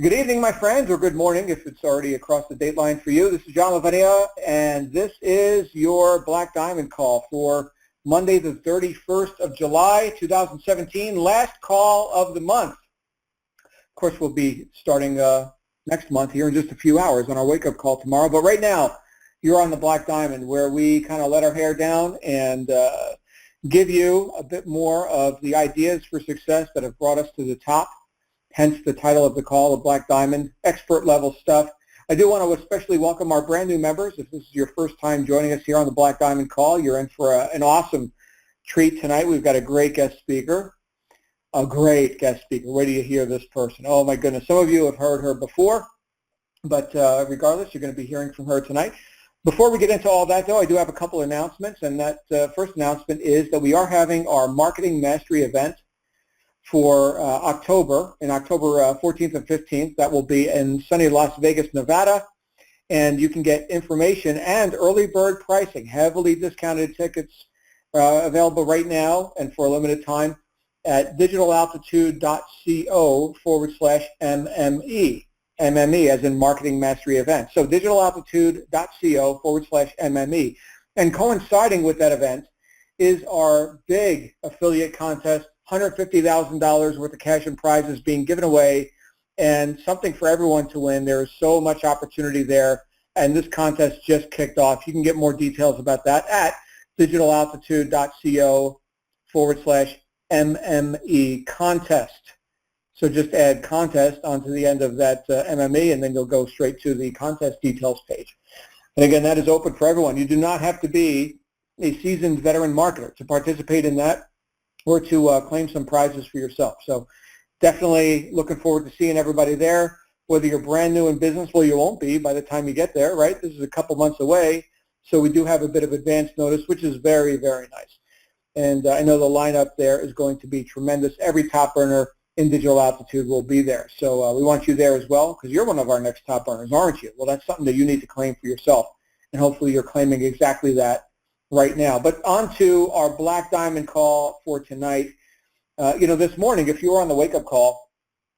Good evening, my friends, or good morning if it's already across the date line for you. This is John Lavania, and this is your Black Diamond call for Monday, the 31st of July, 2017, last call of the month. Of course, we'll be starting next month here in just a few hours on our wake-up call tomorrow. But right now, you're on the Black Diamond, where we kind of let our hair down and give you a bit more of the ideas for success that have brought us to the top. Hence the title of the call, the Black Diamond, expert level stuff. I do want to especially welcome our brand new members. If this is your first time joining us here on the Black Diamond call, you're in for an awesome treat tonight. We've got a great guest speaker. A great guest speaker. Wait till you hear this person. Oh my goodness. Some of you have heard her before, but regardless, you're going to be hearing from her tonight. Before we get into all that, though, I do have a couple announcements, and that first announcement is that we are having our Marketing Mastery event for October 14th and 15th. That will be in sunny Las Vegas, Nevada, and you can get information and early bird pricing, heavily discounted tickets available right now and for a limited time at digitalaltitude.co/MME. MME as in Marketing Mastery Event. So digitalaltitude.co/MME. And coinciding with that event is our big affiliate contest, $150,000 worth of cash and prizes being given away, and something for everyone to win. There is so much opportunity there, and this contest just kicked off. You can get more details about that at digitalaltitude.co/MME contest. So just add contest onto the end of that MME, and then you'll go straight to the contest details page. And again, that is open for everyone. You do not have to be a seasoned veteran marketer to participate in that or to claim some prizes for yourself. So definitely looking forward to seeing everybody there. Whether you're brand new in business, well, you won't be by the time you get there, right? This is a couple months away, so we do have a bit of advance notice, which is very, very nice. And I know the lineup there is going to be tremendous. Every top earner in Digital Altitude will be there. So we want you there as well, because you're one of our next top earners, aren't you? Well, that's something that you need to claim for yourself, and hopefully you're claiming exactly that right now. But on to our Black Diamond call for tonight. This morning, if you were on the wake-up call,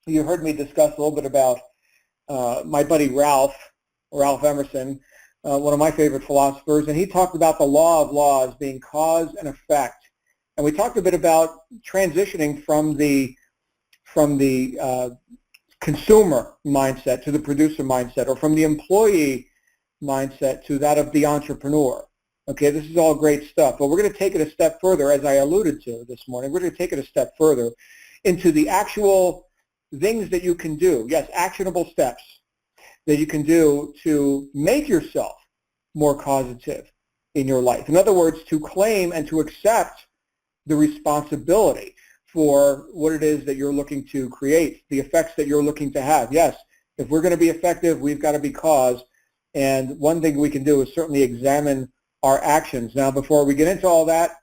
you heard me discuss a little bit about my buddy Ralph Emerson, one of my favorite philosophers, and he talked about the law of laws being cause and effect. And we talked a bit about transitioning from the consumer mindset to the producer mindset, or from the employee mindset to that of the entrepreneur. Okay, this is all great stuff, but we're going to take it a step further, as I alluded to this morning. We're going to take it a step further into the actual things that you can do, yes, actionable steps that you can do to make yourself more causative in your life. In other words, to claim and to accept the responsibility for what it is that you're looking to create, the effects that you're looking to have. Yes, if we're going to be effective, we've got to be cause, and one thing we can do is certainly examine our actions. Now, before we get into all that,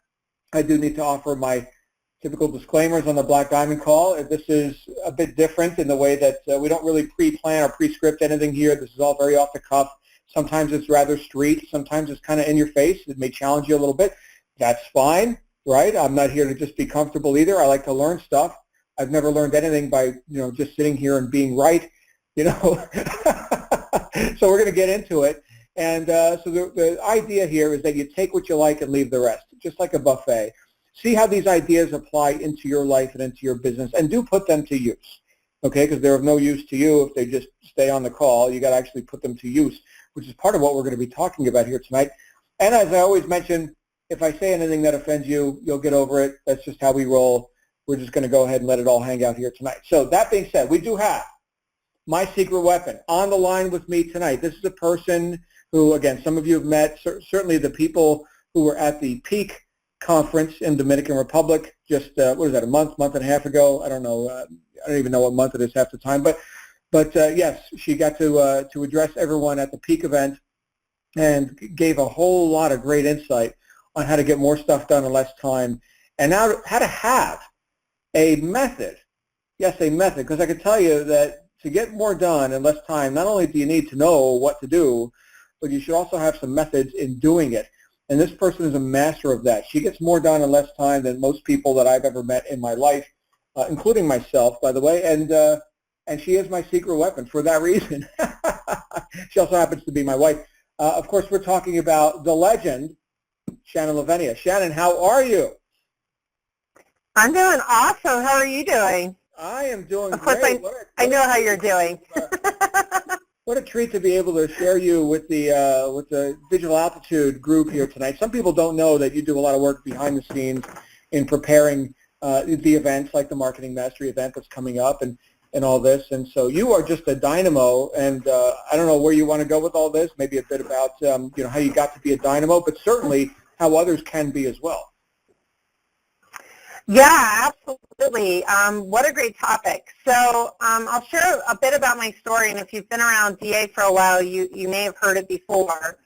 I do need to offer my typical disclaimers on the Black Diamond call. This is a bit different in the way that we don't really pre-plan or pre-script anything here. This is all very off the cuff. Sometimes it's rather street. Sometimes it's kind of in your face. It may challenge you a little bit. That's fine, right? I'm not here to just be comfortable either. I like to learn stuff. I've never learned anything by, just sitting here and being right, So we're going to get into it. And so the idea here is that you take what you like and leave the rest, just like a buffet. See how these ideas apply into your life and into your business, and do put them to use, okay? Because they're of no use to you if they just stay on the call. You got to actually put them to use, which is part of what we're going to be talking about here tonight. And as I always mention, if I say anything that offends you, you'll get over it. That's just how we roll. We're just going to go ahead and let it all hang out here tonight. So that being said, we do have my secret weapon on the line with me tonight. This is a person who, again, some of you have met, certainly the people who were at the Peak Conference in Dominican Republic just, what is that, a month and a half ago? I don't know. I don't even know what month it is half the time. But yes, she got to address everyone at the Peak event and gave a whole lot of great insight on how to get more stuff done in less time, and now how to have a method. Yes, a method, because I can tell you that to get more done in less time, not only do you need to know what to do, but you should also have some methods in doing it. And this person is a master of that. She gets more done in less time than most people that I've ever met in my life, including myself, by the way. And and she is my secret weapon for that reason. She also happens to be my wife. Of course, we're talking about the legend, Shannon Lavenia. Shannon, how are you? I'm doing awesome. How are you doing? I am doing Of course, great. I know how you're doing. What a treat to be able to share you with the Digital Altitude group here tonight. Some people don't know that you do a lot of work behind the scenes in preparing the events like the Marketing Mastery event that's coming up and all this. And so you are just a dynamo. And I don't know where you want to go with all this. Maybe a bit about how you got to be a dynamo, but certainly how others can be as well. Yeah, absolutely. What a great topic. So I'll share a bit about my story, and if you've been around DA for a while, you may have heard it before.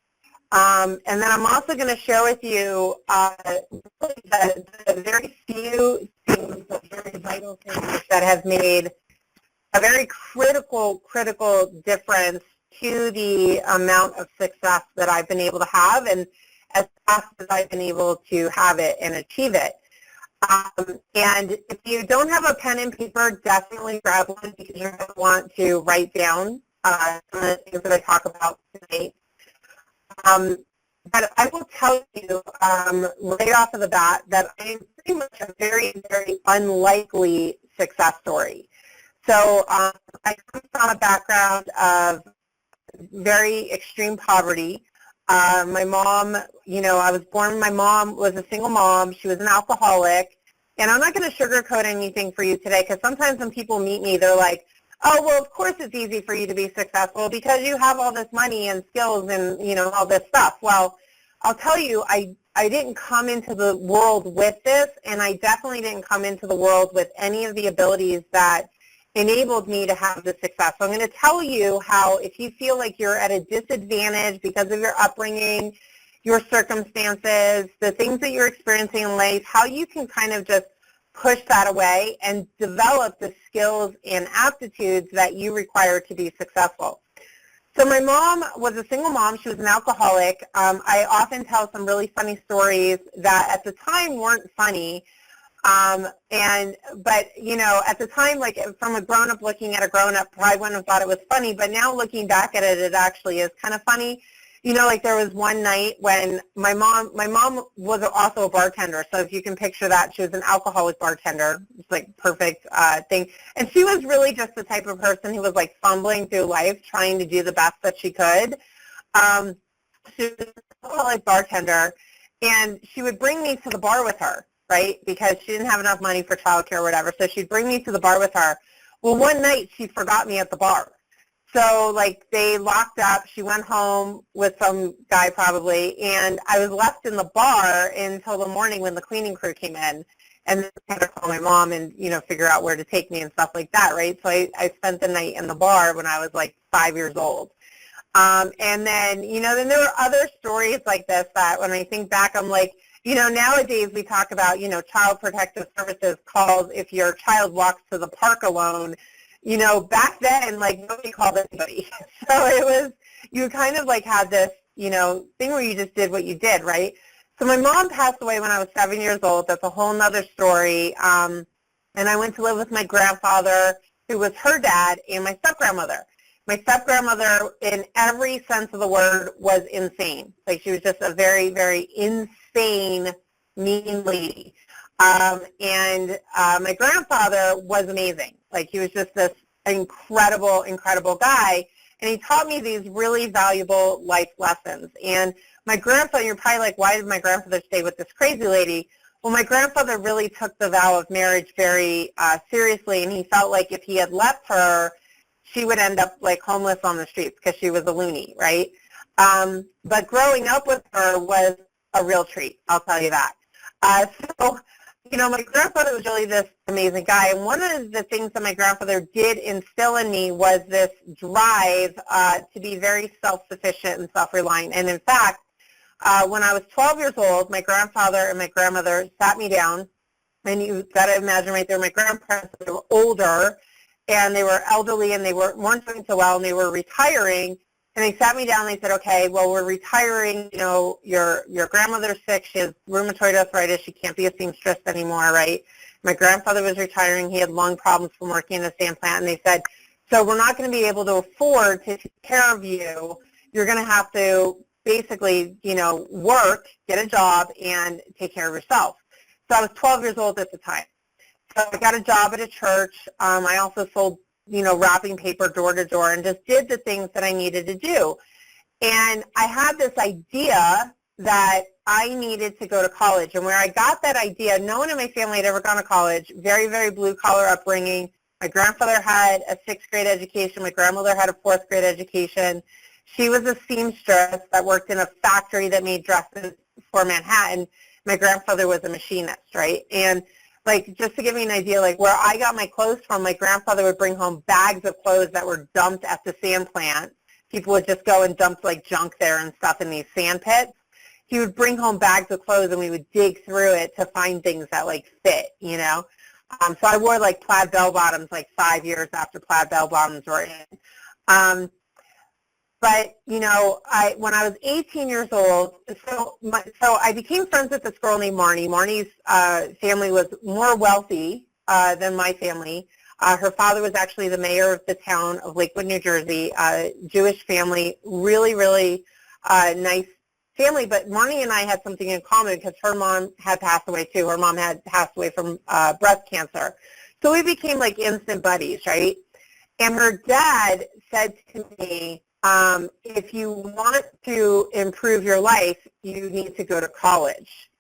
And then I'm also going to share with you the very few things, the very vital things that have made a very critical difference to the amount of success that I've been able to have and as fast as I've been able to have it and achieve it. And if you don't have a pen and paper, definitely grab one because you're going to want to write down some of the things that I talk about today. But I will tell you right off of the bat that I am pretty much a very, very unlikely success story. So I come from a background of very extreme poverty. My mom, I was born, my mom was a single mom. She was an alcoholic. And I'm not going to sugarcoat anything for you today because sometimes when people meet me, they're like, oh, well, of course it's easy for you to be successful because you have all this money and skills and, all this stuff. Well, I'll tell you, I didn't come into the world with this, and I definitely didn't come into the world with any of the abilities that enabled me to have the success. So I'm going to tell you how if you feel like you're at a disadvantage because of your upbringing, your circumstances, the things that you're experiencing in life, how you can kind of just push that away and develop the skills and aptitudes that you require to be successful. So my mom was a single mom. She was an alcoholic. I often tell some really funny stories that at the time weren't funny. But at the time, like from a grown-up looking at a grown-up, probably wouldn't have thought it was funny. But now looking back at it, it actually is kind of funny. Like there was one night when my mom was also a bartender. So if you can picture that, she was an alcoholic bartender. It's like perfect thing. And she was really just the type of person who was like fumbling through life, trying to do the best that she could. She was an alcoholic bartender, and she would bring me to the bar with her, right? Because she didn't have enough money for childcare or whatever. So she'd bring me to the bar with her. Well, one night she forgot me at the bar. So, like, they locked up. She went home with some guy probably, and I was left in the bar until the morning when the cleaning crew came in. And then I had to call my mom and, figure out where to take me and stuff like that, right? So I spent the night in the bar when I was, like, 5 years old. And then, then there were other stories like this that when I think back, I'm like, nowadays we talk about, Child Protective Services calls if your child walks to the park alone. Back then, like, nobody called anybody. So it was, you kind of, like, had this, thing where you just did what you did, right? So my mom passed away when I was 7 years old. That's a whole nother story. And I went to live with my grandfather, who was her dad, and my step-grandmother. My step-grandmother, in every sense of the word, was insane. Like, she was just a very, very insane, mean lady. My grandfather was amazing. Like, he was just this incredible, incredible guy, and he taught me these really valuable life lessons. And my grandfather, you're probably like, why did my grandfather stay with this crazy lady? Well, my grandfather really took the vow of marriage very seriously, and he felt like if he had left her, she would end up, like, homeless on the streets because she was a loony, right? But growing up with her was a real treat, I'll tell you that. My grandfather was really this amazing guy, and one of the things that my grandfather did instill in me was this drive to be very self-sufficient and self-reliant. And in fact, when I was 12 years old, my grandfather and my grandmother sat me down, and you've got to imagine right there, my grandparents, they were older, and they were elderly, and they weren't doing so well, and they were retiring. And they sat me down and they said, okay, well, we're retiring, your grandmother's sick, she has rheumatoid arthritis, she can't be a seamstress anymore, right? My grandfather was retiring, he had lung problems from working in the sand plant, and they said, So we're not going to be able to afford to take care of you. You're going to have to basically, work, get a job, and take care of yourself. So I was 12 years old at the time. So I got a job at a church. I also sold, wrapping paper door to door and just did the things that I needed to do. And I had this idea that I needed to go to college. And where I got that idea, no one in my family had ever gone to college, very, very blue-collar upbringing. My grandfather had a 6th grade education. My grandmother had a 4th grade education. She was a seamstress that worked in a factory that made dresses for Manhattan. My grandfather was a machinist, right? And just to give you an idea, where I got my clothes from, my grandfather would bring home bags of clothes that were dumped at the sand plant. People would just go and dump junk there and stuff in these sand pits. He would bring home bags of clothes and we would dig through it to find things that fit, So I wore plaid bell bottoms 5 years after plaid bell bottoms were in. But, when I was 18 years old, so I became friends with this girl named Marnie. Marnie's family was more wealthy than my family. Her father was actually the mayor of the town of Lakewood, New Jersey, Jewish family, really, really nice family. But Marnie and I had something in common because her mom had passed away too. Her mom had passed away from breast cancer. So we became instant buddies, right? And her dad said to me, if you want to improve your life, you need to go to college.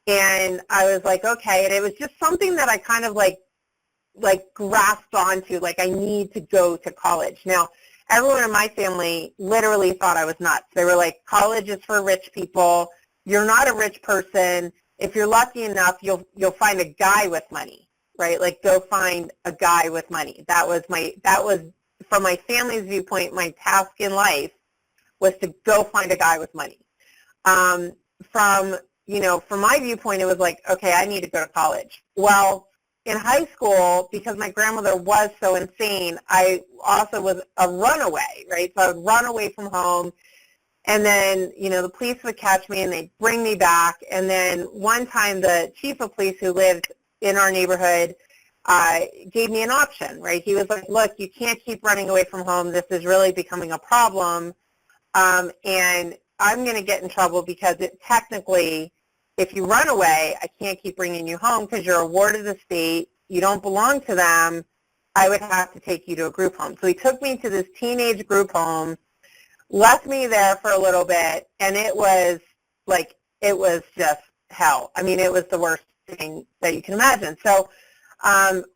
And I was like, okay. And it was just something that I kind of grasped onto, I need to go to college. Now, everyone in my family literally thought I was nuts. They were like, college is for rich people. You're not a rich person. If you're lucky enough, you'll find a guy with money, right? Go find a guy with money. That was from my family's viewpoint, my task in life was to go find a guy with money. From my viewpoint, it was okay, I need to go to college. Well, in high school, because my grandmother was so insane, I also was a runaway, right? So I would run away from home, and then, the police would catch me and they'd bring me back. And then one time the chief of police who lived in our neighborhood gave me an option, right? He was like, look, you can't keep running away from home. This is really becoming a problem. And I'm going to get in trouble because technically, if you run away, I can't keep bringing you home because you're a ward of the state. You don't belong to them. I would have to take you to a group home. So he took me to this teenage group home, left me there for a little bit, and it was just hell. I mean, it was the worst thing that you can imagine. So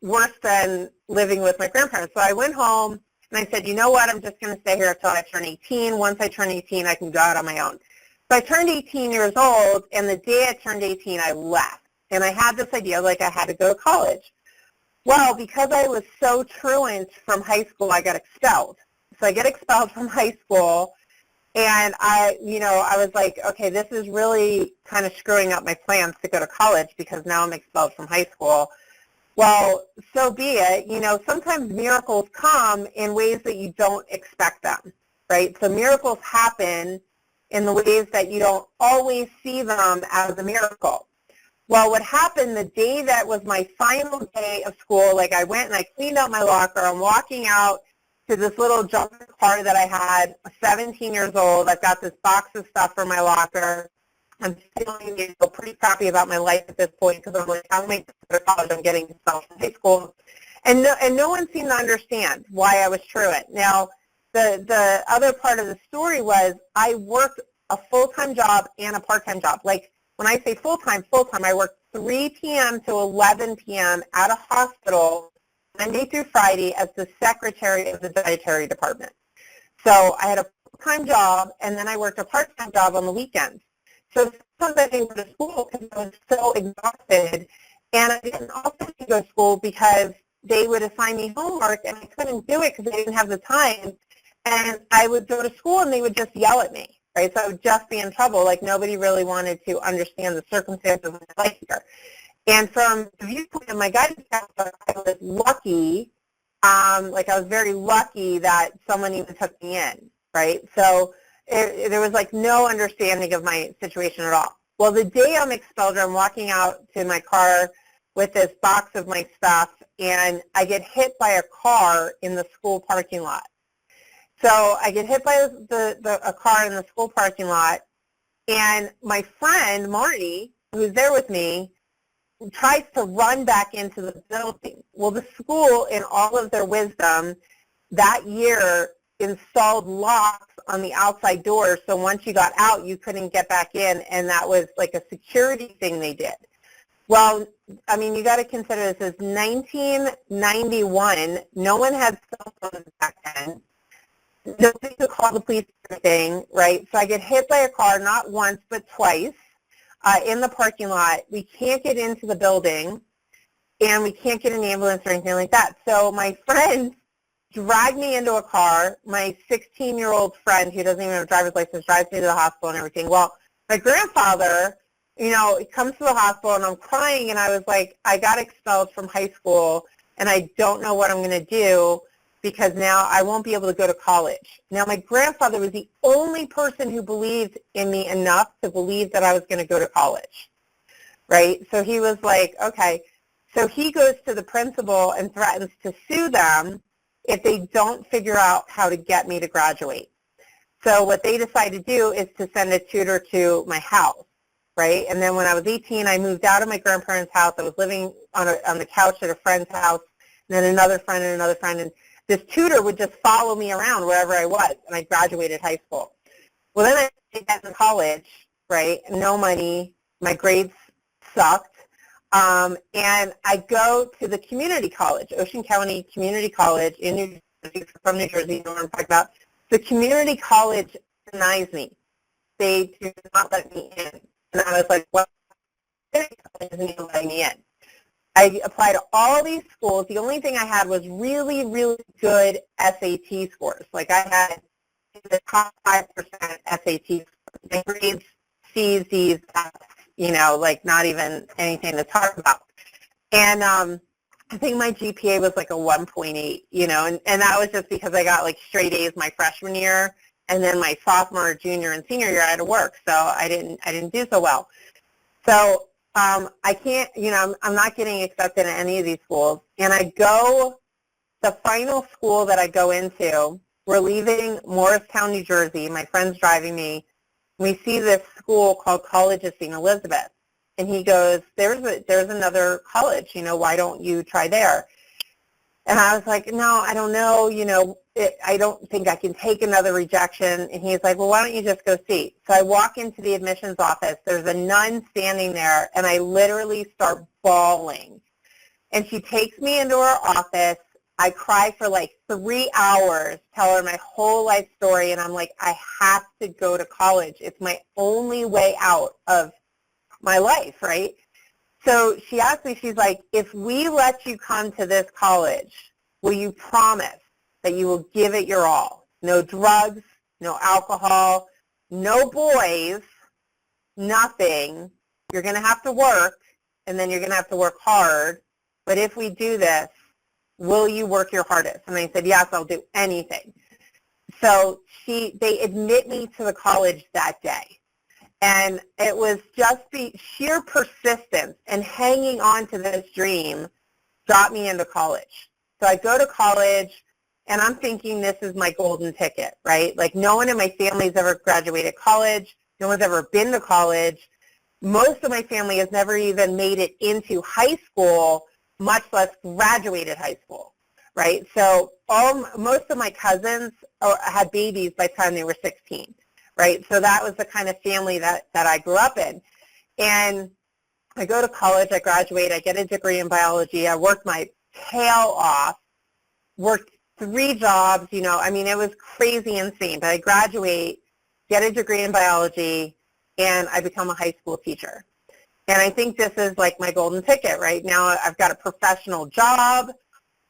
worse than living with my grandparents. So I went home, and I said, you know what, I'm just going to stay here until I turn 18. Once I turn 18, I can go out on my own. So I turned 18 years old, and the day I turned 18, I left. And I had this idea, I had to go to college. Well, because I was so truant from high school, I got expelled. So I get expelled from high school, and I was like, okay, this is really kind of screwing up my plans to go to college because now I'm expelled from high school. Well, so be it. Sometimes miracles come in ways that you don't expect them, right? So miracles happen in the ways that you don't always see them as a miracle. Well, what happened the day that was my final day of school, I went and I cleaned out my locker. I'm walking out to this little junk car that I had, 17 years old. I've got this box of stuff for my locker. I'm feeling pretty crappy about my life at this point because I'm like, how am I going to go to college? I'm getting expelled from high school. And no one seemed to understand why I was truant. Now, the other part of the story was I worked a full-time job and a part-time job. When I say full-time, I worked 3 p.m. to 11 p.m. at a hospital Monday through Friday as the secretary of the dietary department. So I had a full-time job, and then I worked a part-time job on the weekends. So sometimes I didn't go to school because I was so exhausted, and I didn't also go to school because they would assign me homework, and I couldn't do it because I didn't have the time. And I would go to school, and they would just yell at me, right? So I would just be in trouble. Nobody really wanted to understand the circumstances of my life here. And from the viewpoint of my guidance counselor, I was lucky, I was very lucky that someone even took me in, right? So there was no understanding of my situation at all. Well, the day I'm expelled, I'm walking out to my car with this box of my stuff, and I get hit by a car in the school parking lot. So I get hit by a car in the school parking lot, and my friend, Marty, who's there with me, tries to run back into the building. Well, the school, in all of their wisdom, that year installed locks on the outside doors, so once you got out, you couldn't get back in, and that was like a security thing they did. Well, I mean, you got to consider this is 1991. No one had cell phones back then. Nobody could call the police or anything, right? So I get hit by a car not once but twice in the parking lot. We can't get into the building, and we can't get an ambulance or anything like that. So my friend dragged me into a car. My 16-year-old friend, who doesn't even have a driver's license, drives me to the hospital and everything. Well, my grandfather, you know, comes to the hospital, and I'm crying, and I was like, I got expelled from high school, and I don't know what I'm going to do because now I won't be able to go to college. Now, my grandfather was the only person who believed in me enough to believe that I was going to go to college, right? So he was like, okay. So he goes to the principal and threatens to sue them if they don't figure out how to get me to graduate. So what they decide to do is to send a tutor to my house, right? And then when I was 18, I moved out of my grandparents' house. I was living on the couch at a friend's house, and then another friend and another friend. And this tutor would just follow me around wherever I was, and I graduated high school. Well, then I got to college, right? No money. My grades sucked. And I go to the community college, Ocean County Community College in New Jersey, from New Jersey, you know what I'm talking about. The community college denies me. They do not let me in. And I was like, well, community college isn't even letting me in. I applied to all these schools. The only thing I had was really, really good SAT scores. Like I had the top 5% SAT scores. My grades, C's, D's, F's, you know, like not even anything to talk about. And I think my GPA was like a 1.8, you know, and that was just because I got like straight A's my freshman year, and then my sophomore, junior, and senior year I had to work, so I didn't do so well. So I can't, you know, I'm not getting accepted in any of these schools, and I go, the final school that I go into, we're leaving Morristown, New Jersey, my friend's driving me. We see this school called College of St. Elizabeth, and he goes, there's another college, you know, why don't you try there? And I was like, no, I don't know, you know, I don't think I can take another rejection. And he's like, well, why don't you just go see? So I walk into the admissions office. There's a nun standing there, and I literally start bawling. And she takes me into her office. I cry for like 3 hours, tell her my whole life story, and I'm like, I have to go to college. It's my only way out of my life, right? So she asked me, she's like, if we let you come to this college, will you promise that you will give it your all? No drugs, no alcohol, no boys, nothing. You're going to have to work, and then you're going to have to work hard. But if we do this, will you work your hardest? And I said, yes, I'll do anything. So they admit me to the college that day. And it was just the sheer persistence and hanging on to this dream got me into college. So I go to college, and I'm thinking this is my golden ticket, right? Like no one in my family's ever graduated college. No one's ever been to college. Most of my family has never even made it into high school, much less graduated high school, right? So most of my cousins had babies by the time they were 16. Right? So that was the kind of family that I grew up in. And I go to college, I graduate, I get a degree in biology, I worked my tail off, worked 3 jobs, you know, I mean, it was crazy insane. But I graduate, get a degree in biology, and I become a high school teacher. And I think this is like my golden ticket, right? Now I've got a professional job,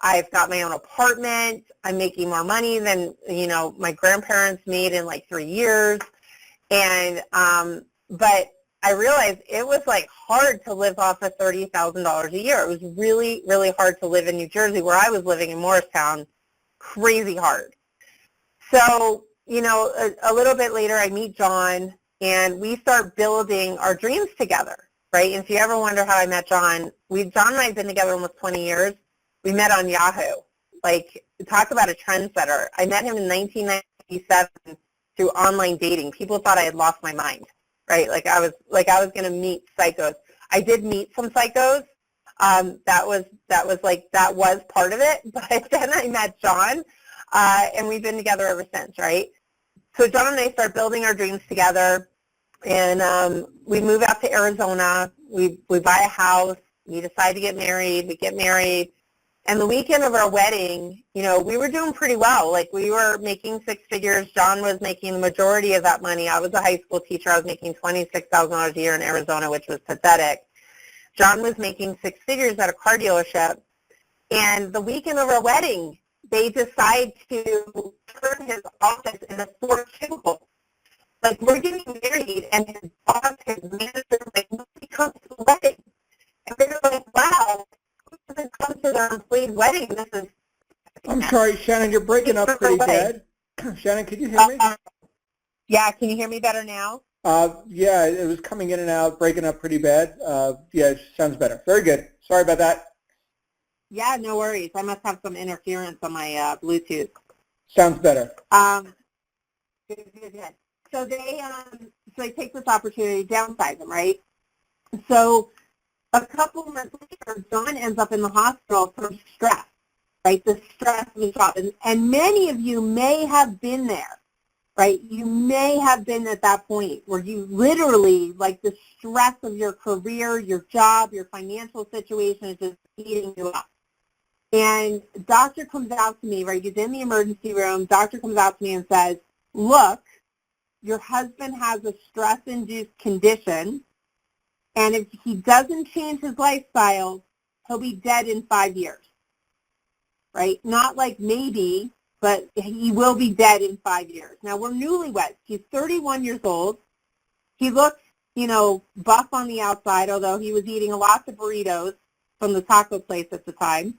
I've got my own apartment. I'm making more money than, you know, my grandparents made in like 3 years. And, but I realized it was like hard to live off of $30,000 a year. It was really, really hard to live in New Jersey where I was living in Morristown, crazy hard. So, you know, a little bit later I meet John, and we start building our dreams together. right? And if you ever wonder how I met John, John and I have been together almost 20 years. We met on Yahoo. Like, talk about a trendsetter. I met him in 1997 through online dating. People thought I had lost my mind, right? Like I was going to meet psychos. I did meet some psychos. That was part of it. But then I met John, and we've been together ever since, right? So John and I start building our dreams together, and we move out to Arizona. We buy a house. We decide to get married. We get married. And the weekend of our wedding, you know, we were doing pretty well. Like, we were making six figures. John was making the majority of that money. I was a high school teacher. I was making $26,000 a year in Arizona, which was pathetic. John was making six figures at a car dealership. And the weekend of our wedding, they decide to turn his office into 4 cubicles. Like, we're getting married, and his boss, his manager, like, nobody comes to the wedding. And we were like, wow, who doesn't come to their employee's wedding? This is... I'm sorry, Shannon, you're breaking up pretty bad. Shannon, could you hear me? Yeah, can you hear me better now? Yeah, it was coming in and out, breaking up pretty bad. Yeah, it sounds better. Very good. Sorry about that. Yeah, no worries. I must have some interference on my Bluetooth. Sounds better. Good. So they take this opportunity to downsize them, right? So a couple months later, John ends up in the hospital from stress, right? The stress of his job. And many of you may have been there, right? You may have been at that point where you literally, like, the stress of your career, your job, your financial situation is just eating you up. And doctor comes out to me, right? He's in the emergency room. Doctor comes out to me and says, look, your husband has a stress-induced condition, and if he doesn't change his lifestyle, he'll be dead in 5 years, right? Not like maybe, but he will be dead in 5 years. Now, we're newlyweds. He's 31 years old. He looks, you know, buff on the outside, although he was eating lots of burritos from the taco place at the time.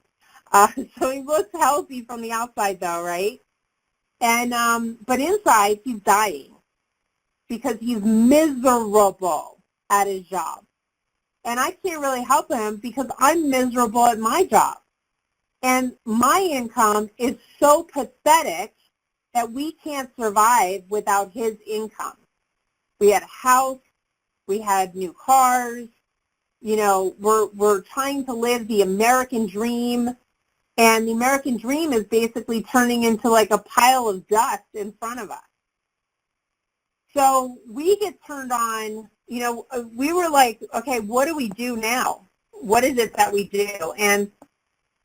So he looks healthy from the outside, though, right? And but inside, he's dying because he's miserable at his job. And I can't really help him because I'm miserable at my job. And my income is so pathetic that we can't survive without his income. We had a house, we had new cars, you know, we're trying to live the American dream. And the American dream is basically turning into like a pile of dust in front of us. So we get turned on, you know, we were like, okay, what do we do now? What is it that we do? And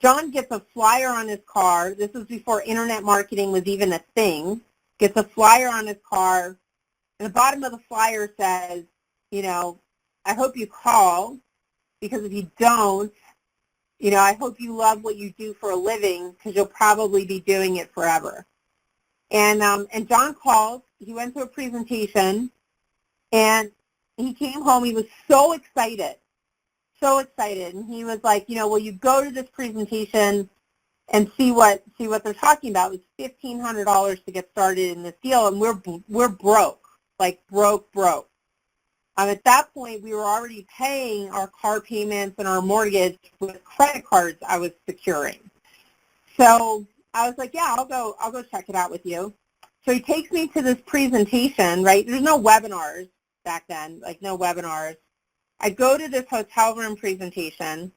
John gets a flyer on his car. This was before internet marketing was even a thing. Gets a flyer on his car. And the bottom of the flyer says, you know, I hope you call, because if you don't, you know, I hope you love what you do for a living, because you'll probably be doing it forever. And John called. He went to a presentation, and he came home. He was so excited. And he was like, you know, will you go to this presentation and see what they're talking about? It was $1,500 to get started in this deal, and we're broke, like broke. At that point, we were already paying our car payments and our mortgage with credit cards I was securing. So I was like, yeah, I'll go check it out with you. So he takes me to this presentation, right? There's no webinars back then, like no webinars. I go to this hotel room presentation,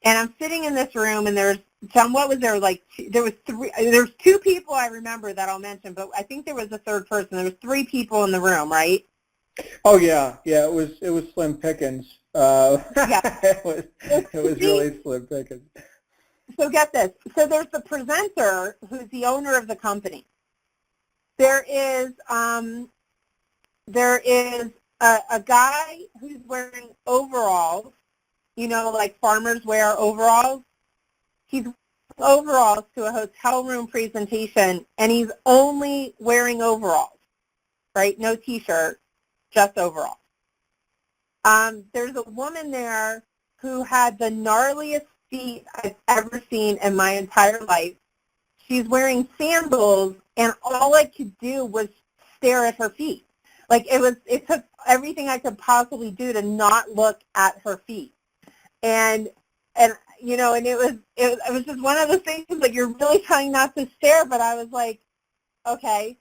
and I'm sitting in this room, and there's, John, what was there, like, there's 2 people I remember that I'll mention, but I think there was a third person. There was 3 people in the room, right? Oh yeah, it was slim pickings. Yeah. it was really slim pickings. So get this. So there's the presenter who's the owner of the company. There is a guy who's wearing overalls, you know, like farmers wear overalls. He's wearing overalls to a hotel room presentation, and he's only wearing overalls, right? No T-shirt, just overalls. There's a woman there who had the gnarliest feet I've ever seen in my entire life. She's wearing sandals, and all I could do was stare at her feet. Like it took everything I could possibly do to not look at her feet. And you know, and it was just one of those things, like, you're really trying not to stare, but I was like, okay.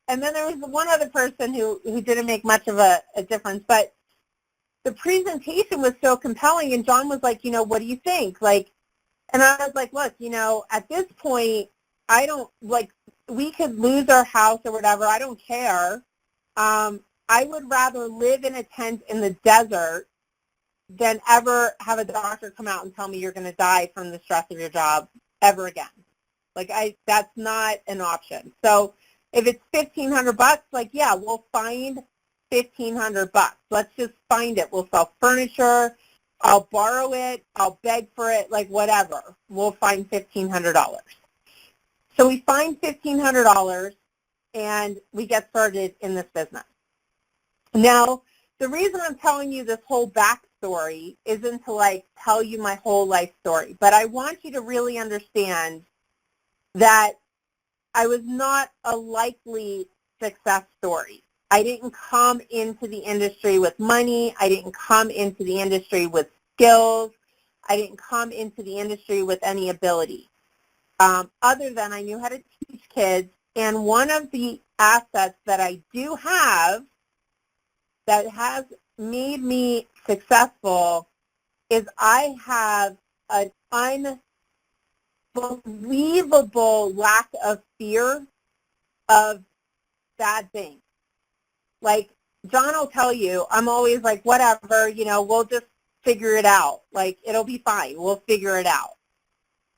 And then there was one other person who didn't make much of a difference, but the presentation was so compelling, and John was like, you know, what do you think? Like, and I was like, look, you know, at this point, I don't, like, we could lose our house or whatever. I don't care. I would rather live in a tent in the desert than ever have a doctor come out and tell me you're going to die from the stress of your job ever again. Like, that's not an option. So if it's $1,500, like, yeah, we'll find $1,500. Let's just find it. We'll sell furniture. I'll borrow it. I'll beg for it, like, whatever. We'll find $1,500. So we find $1,500, and we get started in this business. Now, the reason I'm telling you this whole backstory isn't to, like, tell you my whole life story, but I want you to really understand that I was not a likely success story. I didn't come into the industry with money. I didn't come into the industry with skills. I didn't come into the industry with any ability, other than I knew how to teach kids. And one of the assets that I do have that has made me successful is I have an unbelievable lack of fear of bad things. Like, John will tell you, I'm always like, whatever, you know, we'll just figure it out. Like, it'll be fine. We'll figure it out.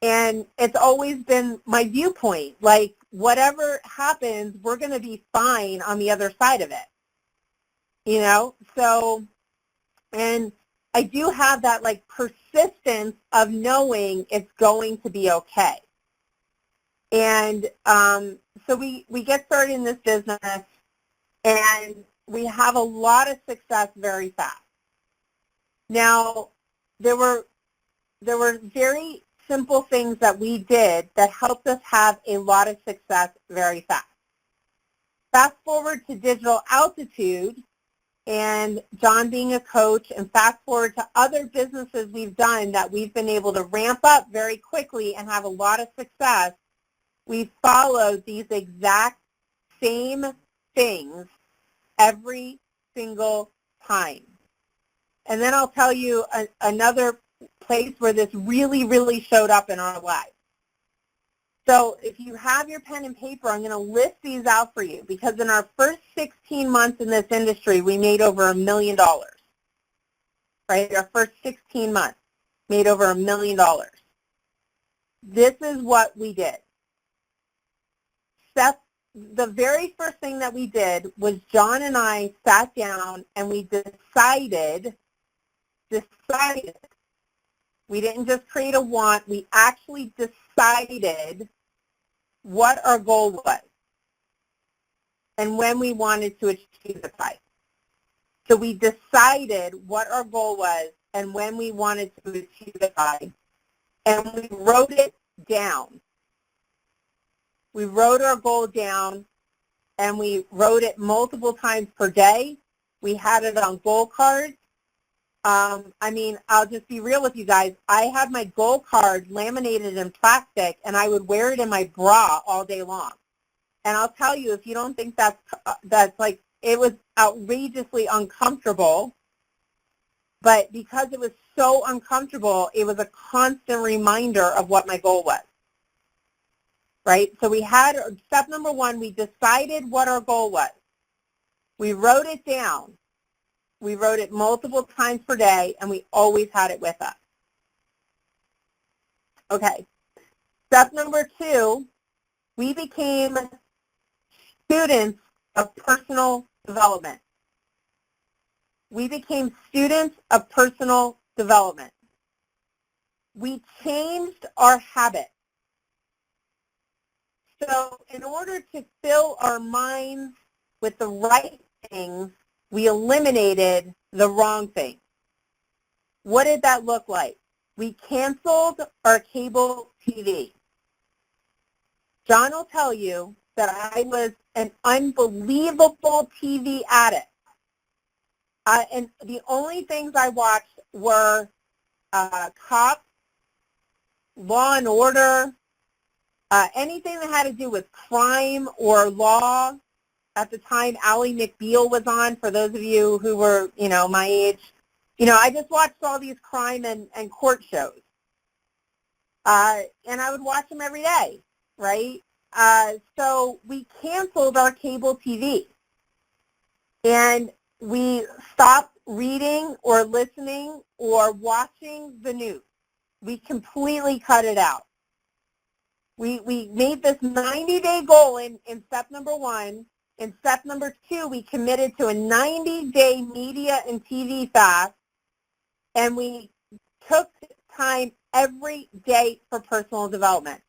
And it's always been my viewpoint. Like, whatever happens, we're going to be fine on the other side of it. You know? So, and I do have that, like, persistence of knowing it's going to be okay. And so we get started in this business, and we have a lot of success very fast. Now, there were very simple things that we did that helped us have a lot of success very fast. Fast forward to Digital Altitude, and John being a coach, and fast forward to other businesses we've done that we've been able to ramp up very quickly and have a lot of success. We followed these exact same things every single time. And then I'll tell you another place where this really, really showed up in our lives. So if you have your pen and paper, I'm going to list these out for you, because in our first 16 months in this industry, we made over $1 million. Right? Our first 16 months made over $1 million. This is what we did. The very first thing that we did was John and I sat down and we decided, we didn't just create a want, we actually decided what our goal was and when we wanted to achieve the price. So we decided what our goal was and when we wanted to achieve the price, and we wrote it down. We wrote our goal down, and we wrote it multiple times per day. We had it on goal cards. I mean, I'll just be real with you guys. I had my goal card laminated in plastic, and I would wear it in my bra all day long. And I'll tell you, if you don't think that's like, it was outrageously uncomfortable, but because it was so uncomfortable, it was a constant reminder of what my goal was. Right? So we had, step number one, we decided what our goal was. We wrote it down. We wrote it multiple times per day, and we always had it with us. Okay. Step number two, we became students of personal development. We became students of personal development. We changed our habits. So in order to fill our minds with the right things, we eliminated the wrong things. What did that look like? We canceled our cable TV. John will tell you that I was an unbelievable TV addict. And the only things I watched were Cops, Law and Order, anything that had to do with crime or law. At the time, Ally McBeal was on, for those of you who were, my age. I just watched all these crime and court shows. And I would watch them every day, right? So we canceled our cable TV. And we stopped reading or listening or watching the news. We completely cut it out. We made this 90-day goal in step number 1. In step number 2, we committed to a 90-day media and TV fast, and we took time every day for personal development.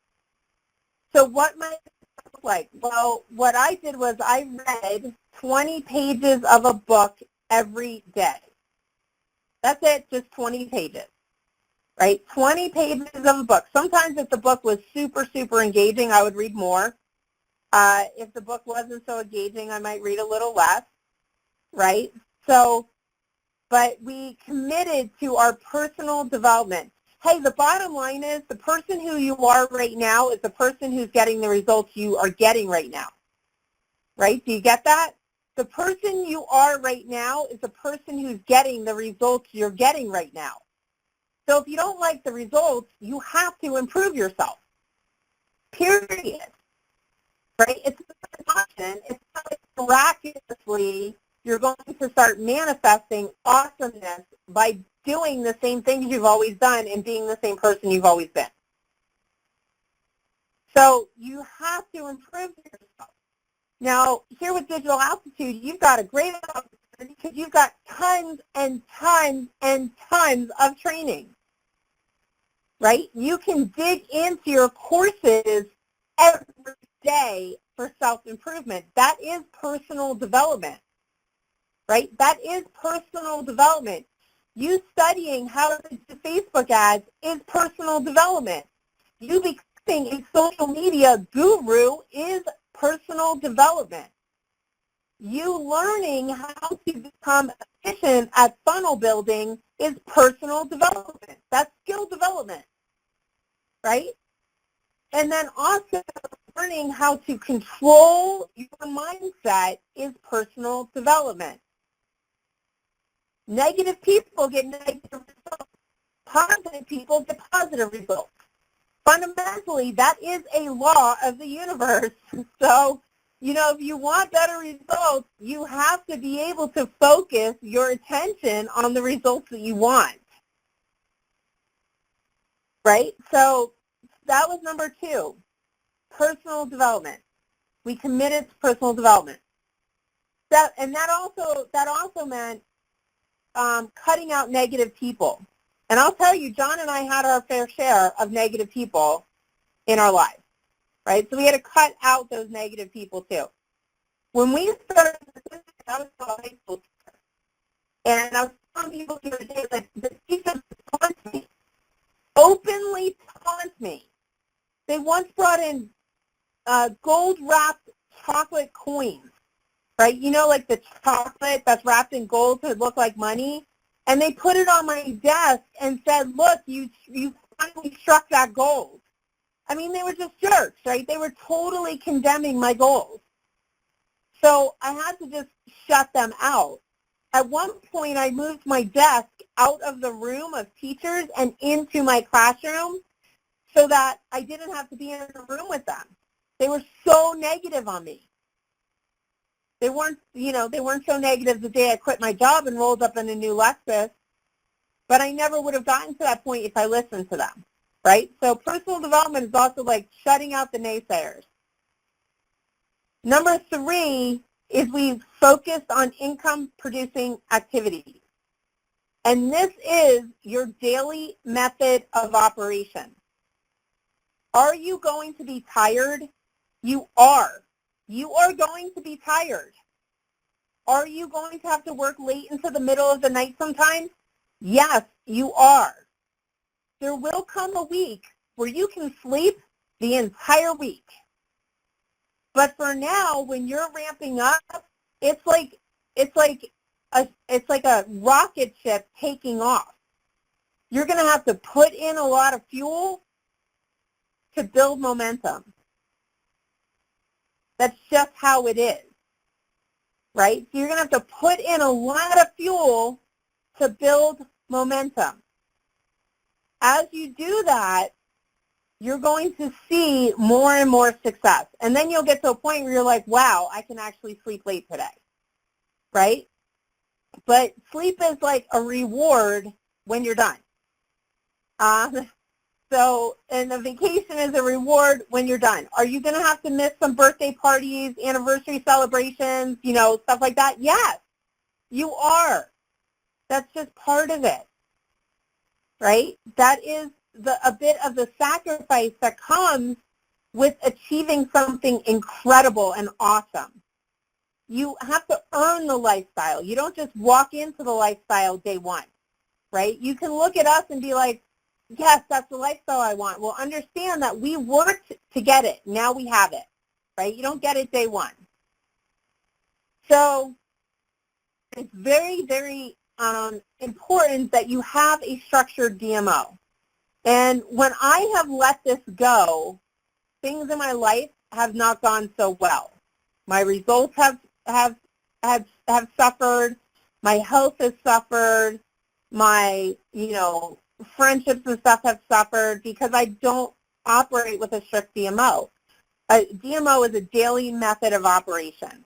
So what might it look like? Well, what I did was I read 20 pages of a book every day. That's it, just 20 pages, right? 20 pages of a book. Sometimes if the book was super, super engaging, I would read more. If the book wasn't so engaging, I might read a little less, right? So, but we committed to our personal development. Hey, the bottom line is the person who you are right now is the person who's getting the results you are getting right now, right? Do you get that? The person you are right now is the person who's getting the results you're getting right now. So if you don't like the results, you have to improve yourself, period. Right? It's not an option. It's not like miraculously you're going to start manifesting awesomeness by doing the same things you've always done and being the same person you've always been. So you have to improve yourself. Now, here with Digital Altitude, you've got a great opportunity because you've got tons and tons and tons of training, right? You can dig into your courses every day for self-improvement. That is personal development, right? That is personal development. You studying how to do Facebook ads is personal development. You becoming a social media guru is personal development. You learning how to become efficient at funnel building is personal development. That's skill development, right? And then also learning how to control your mindset is personal development. Negative people get negative results. Positive people get positive results. Fundamentally, that is a law of the universe. So, if you want better results, you have to be able to focus your attention on the results that you want. Right? So that was number 2, personal development. We committed to personal development. That also meant cutting out negative people. And I'll tell you, John and I had our fair share of negative people in our lives, right? So we had to cut out those negative people too. When we started, I was a high school teacher, and I was telling people the other day, like, the teachers taunt me, openly taunt me. They once brought in gold-wrapped chocolate coins, right? Like the chocolate that's wrapped in gold to look like money. And they put it on my desk and said, look, you finally struck that gold. I mean, they were just jerks, right? They were totally condemning my goals. So I had to just shut them out. At one point, I moved my desk out of the room of teachers and into my classroom so that I didn't have to be in the room with them. They were so negative on me. They weren't so negative the day I quit my job and rolled up in a new Lexus, but I never would have gotten to that point if I listened to them, right? So personal development is also like shutting out the naysayers. Number 3 is we've focused on income-producing activities. And this is your daily method of operation. Are you going to be tired? You are. You are going to be tired. Are you going to have to work late into the middle of the night sometimes? Yes, you are. There will come a week where you can sleep the entire week. But for now, when you're ramping up, it's like a rocket ship taking off. You're going to have to put in a lot of fuel to build momentum. That's just how it is, right? So you're going to have to put in a lot of fuel to build momentum. As you do that, you're going to see more and more success. And then you'll get to a point where you're like, wow, I can actually sleep late today, right? But sleep is like a reward when you're done. And the vacation is a reward when you're done. Are you going to have to miss some birthday parties, anniversary celebrations, stuff like that? Yes, you are. That's just part of it, right? That is a bit of the sacrifice that comes with achieving something incredible and awesome. You have to earn the lifestyle. You don't just walk into the lifestyle day one, right? You can look at us and be like, yes, that's the lifestyle I want. Well, understand that we worked to get it. Now we have it, right? You don't get it day one. So it's very, very important that you have a structured DMO. And when I have let this go, things in my life have not gone so well. My results have suffered. My health has suffered. My, friendships and stuff have suffered because I don't operate with a strict DMO. A DMO is a daily method of operation,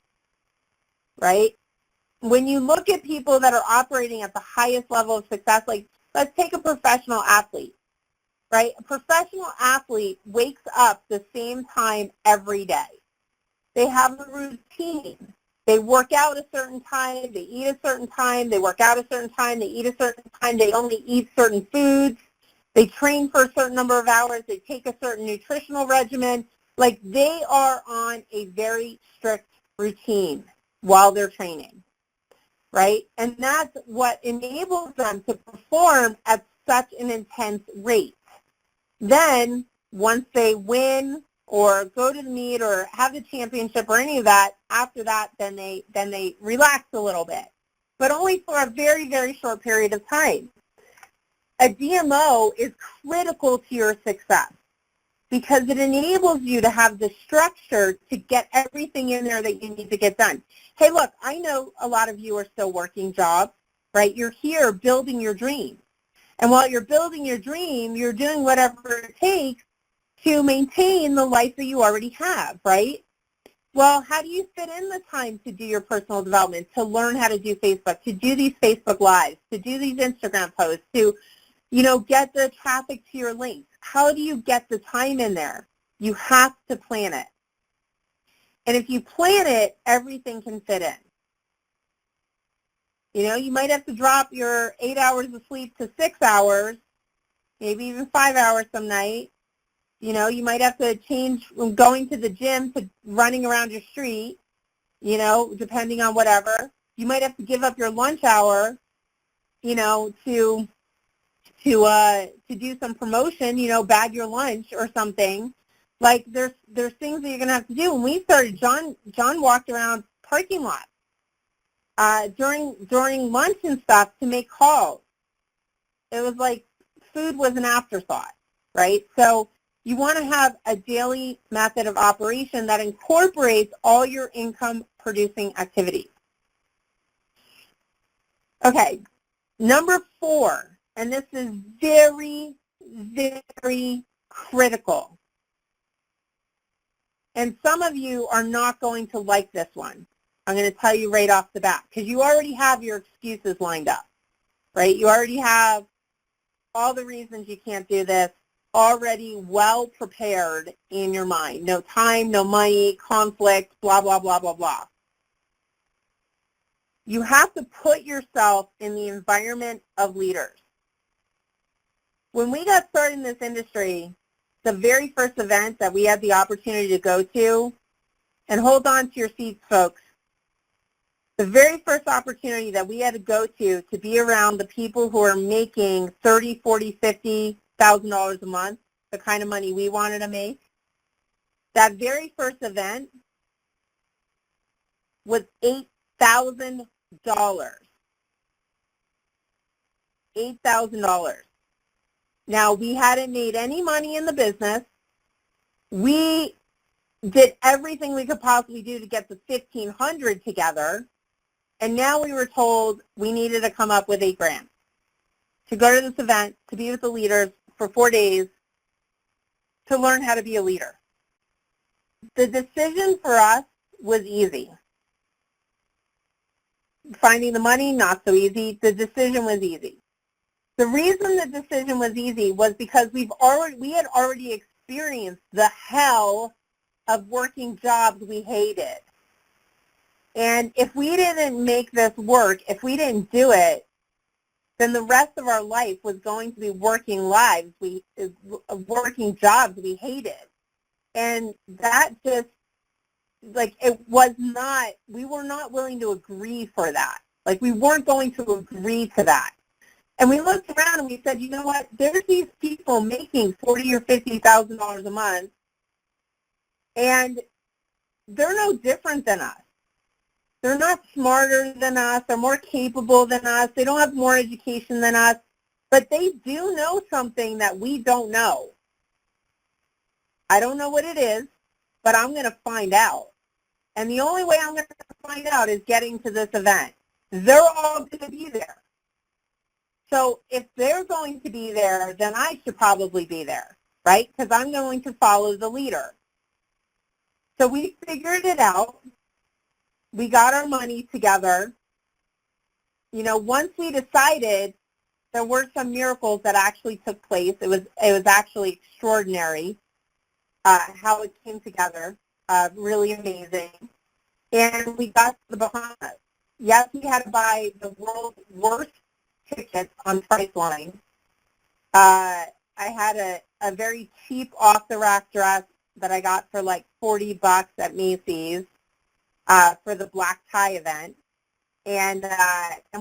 right? When you look at people that are operating at the highest level of success, like let's take a professional athlete, right? A professional athlete wakes up the same time every day. They have a routine. They work out a certain time, they eat a certain time, they work out a certain time, they eat a certain time, they only eat certain foods, they train for a certain number of hours, they take a certain nutritional regimen. Like they are on a very strict routine while they're training, right? And that's what enables them to perform at such an intense rate. Then once they win or go to the meet or have the championship or any of that, after that, then they relax a little bit, but only for a very, very short period of time. A DMO is critical to your success because it enables you to have the structure to get everything in there that you need to get done. Hey, look, I know a lot of you are still working jobs, right? You're here building your dream. And while you're building your dream, you're doing whatever it takes to maintain the life that you already have, right? Well, how do you fit in the time to do your personal development, to learn how to do Facebook, to do these Facebook Lives, to do these Instagram posts, to, get the traffic to your links? How do you get the time in there? You have to plan it. And if you plan it, everything can fit in. You might have to drop your 8 hours of sleep to 6 hours, maybe even 5 hours some night. You might have to change from going to the gym to running around your street, depending on whatever. You might have to give up your lunch hour, to do some promotion, bag your lunch or something. Like there's things that you're going to have to do. When we started, John walked around parking lots during lunch and stuff to make calls. It was like food was an afterthought, right? So you want to have a daily method of operation that incorporates all your income-producing activities. Okay, number 4, and this is very, very critical. And some of you are not going to like this one. I'm going to tell you right off the bat, because you already have your excuses lined up, right? You already have all the reasons you can't do this already well prepared in your mind. No time, no money, conflict, blah, blah, blah, blah, blah. You have to put yourself in the environment of leaders. When we got started in this industry, the very first event that we had the opportunity to go to, and hold on to your seats, folks, the very first opportunity that we had to go to be around the people who are making $30,000, $40,000, $50,000 a month, the kind of money we wanted to make, that very first event, was $8,000. $8,000. Now, we hadn't made any money in the business. We did everything we could possibly do to get the $1,500 together, and now we were told we needed to come up with $8,000 to go to this event, to be with the leaders for 4 days, to learn how to be a leader. The decision for us was easy. Finding the money, not so easy. The decision was easy. The reason the decision was easy was because we had already experienced the hell of working jobs we hated. And if we didn't make this work, if we didn't do it, then the rest of our life was going to be working jobs we hated. And that just, like, it was not, we were not willing to agree for that. Like, we weren't going to agree to that. And we looked around and we said, you know what, there's these people making $40,000 or $50,000 a month, and they're no different than us. They're not smarter than us. They're more capable than us. They don't have more education than us, but they do know something that we don't know. I don't know what it is, but I'm going to find out. And the only way I'm going to find out is getting to this event. They're all going to be there. So if they're going to be there, then I should probably be there, right? Because I'm going to follow the leader. So we figured it out. We got our money together. You know, once we decided, there were some miracles that actually took place. It was actually extraordinary how it came together, really amazing. And we got to the Bahamas. Yes, we had to buy the world's worst tickets on Priceline. I had a very cheap off-the-rack dress that I got for like $40 at Macy's for the black tie event. And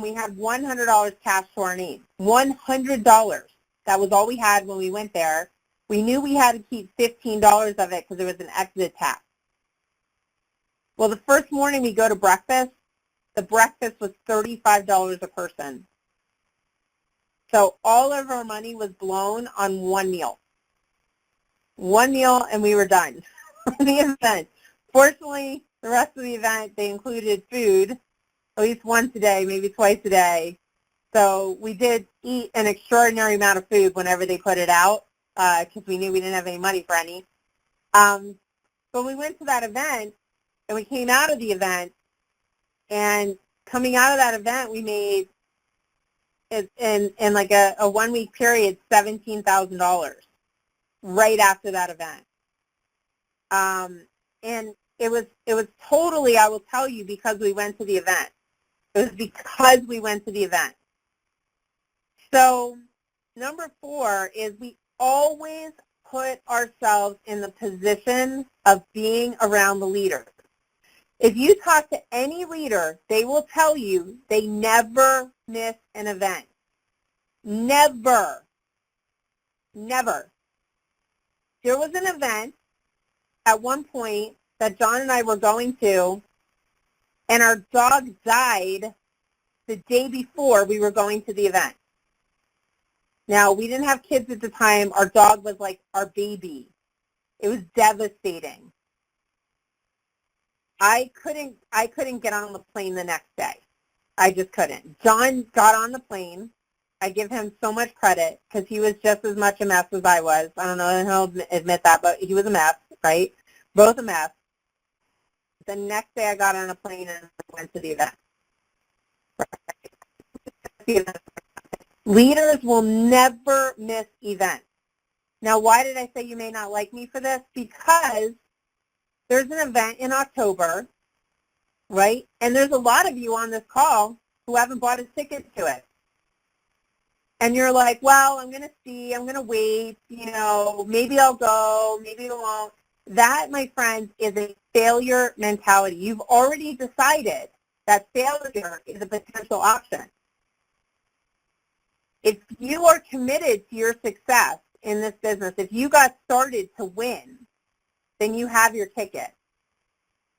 we had $100 cash to our name. $100. That was all we had when we went there. We knew we had to keep $15 of it because there was an exit tax. Well, the first morning we go to breakfast, the breakfast was $35 a person. So all of our money was blown on one meal. One meal, and we were done for the event. Fortunately, the rest of the event, they included food, at least once a day, maybe twice a day. So we did eat an extraordinary amount of food whenever they put it out because we knew we didn't have any money for any. But we went to that event, and we came out of the event, and coming out of that event, we made, in like a 1 week period, $17,000 right after that event. And it was totally, I will tell you, because we went to the event. It was because we went to the event. So number 4 is we always put ourselves in the position of being around the leader. If you talk to any leader, they will tell you they never miss an event. Never. Never. There was an event at one point that John and I were going to, and our dog died the day before we were going to the event. Now, we didn't have kids at the time. Our dog was like our baby. It was devastating. I couldn't get on the plane the next day. I just couldn't. John got on the plane. I give him so much credit because he was just as much a mess as I was. I don't know if he'll admit that, but he was a mess, right? Both a mess. The next day I got on a plane and went to the event. Leaders will never miss events. Now, why did I say you may not like me for this? Because there's an event in October, right? And there's a lot of you on this call who haven't bought a ticket to it. And you're like, well, I'm going to see, I'm going to wait, you know, maybe I'll go, maybe I won't. That, my friends, is a failure mentality. You've already decided that failure is a potential option. If you are committed to your success in this business, if you got started to win, then you have your ticket.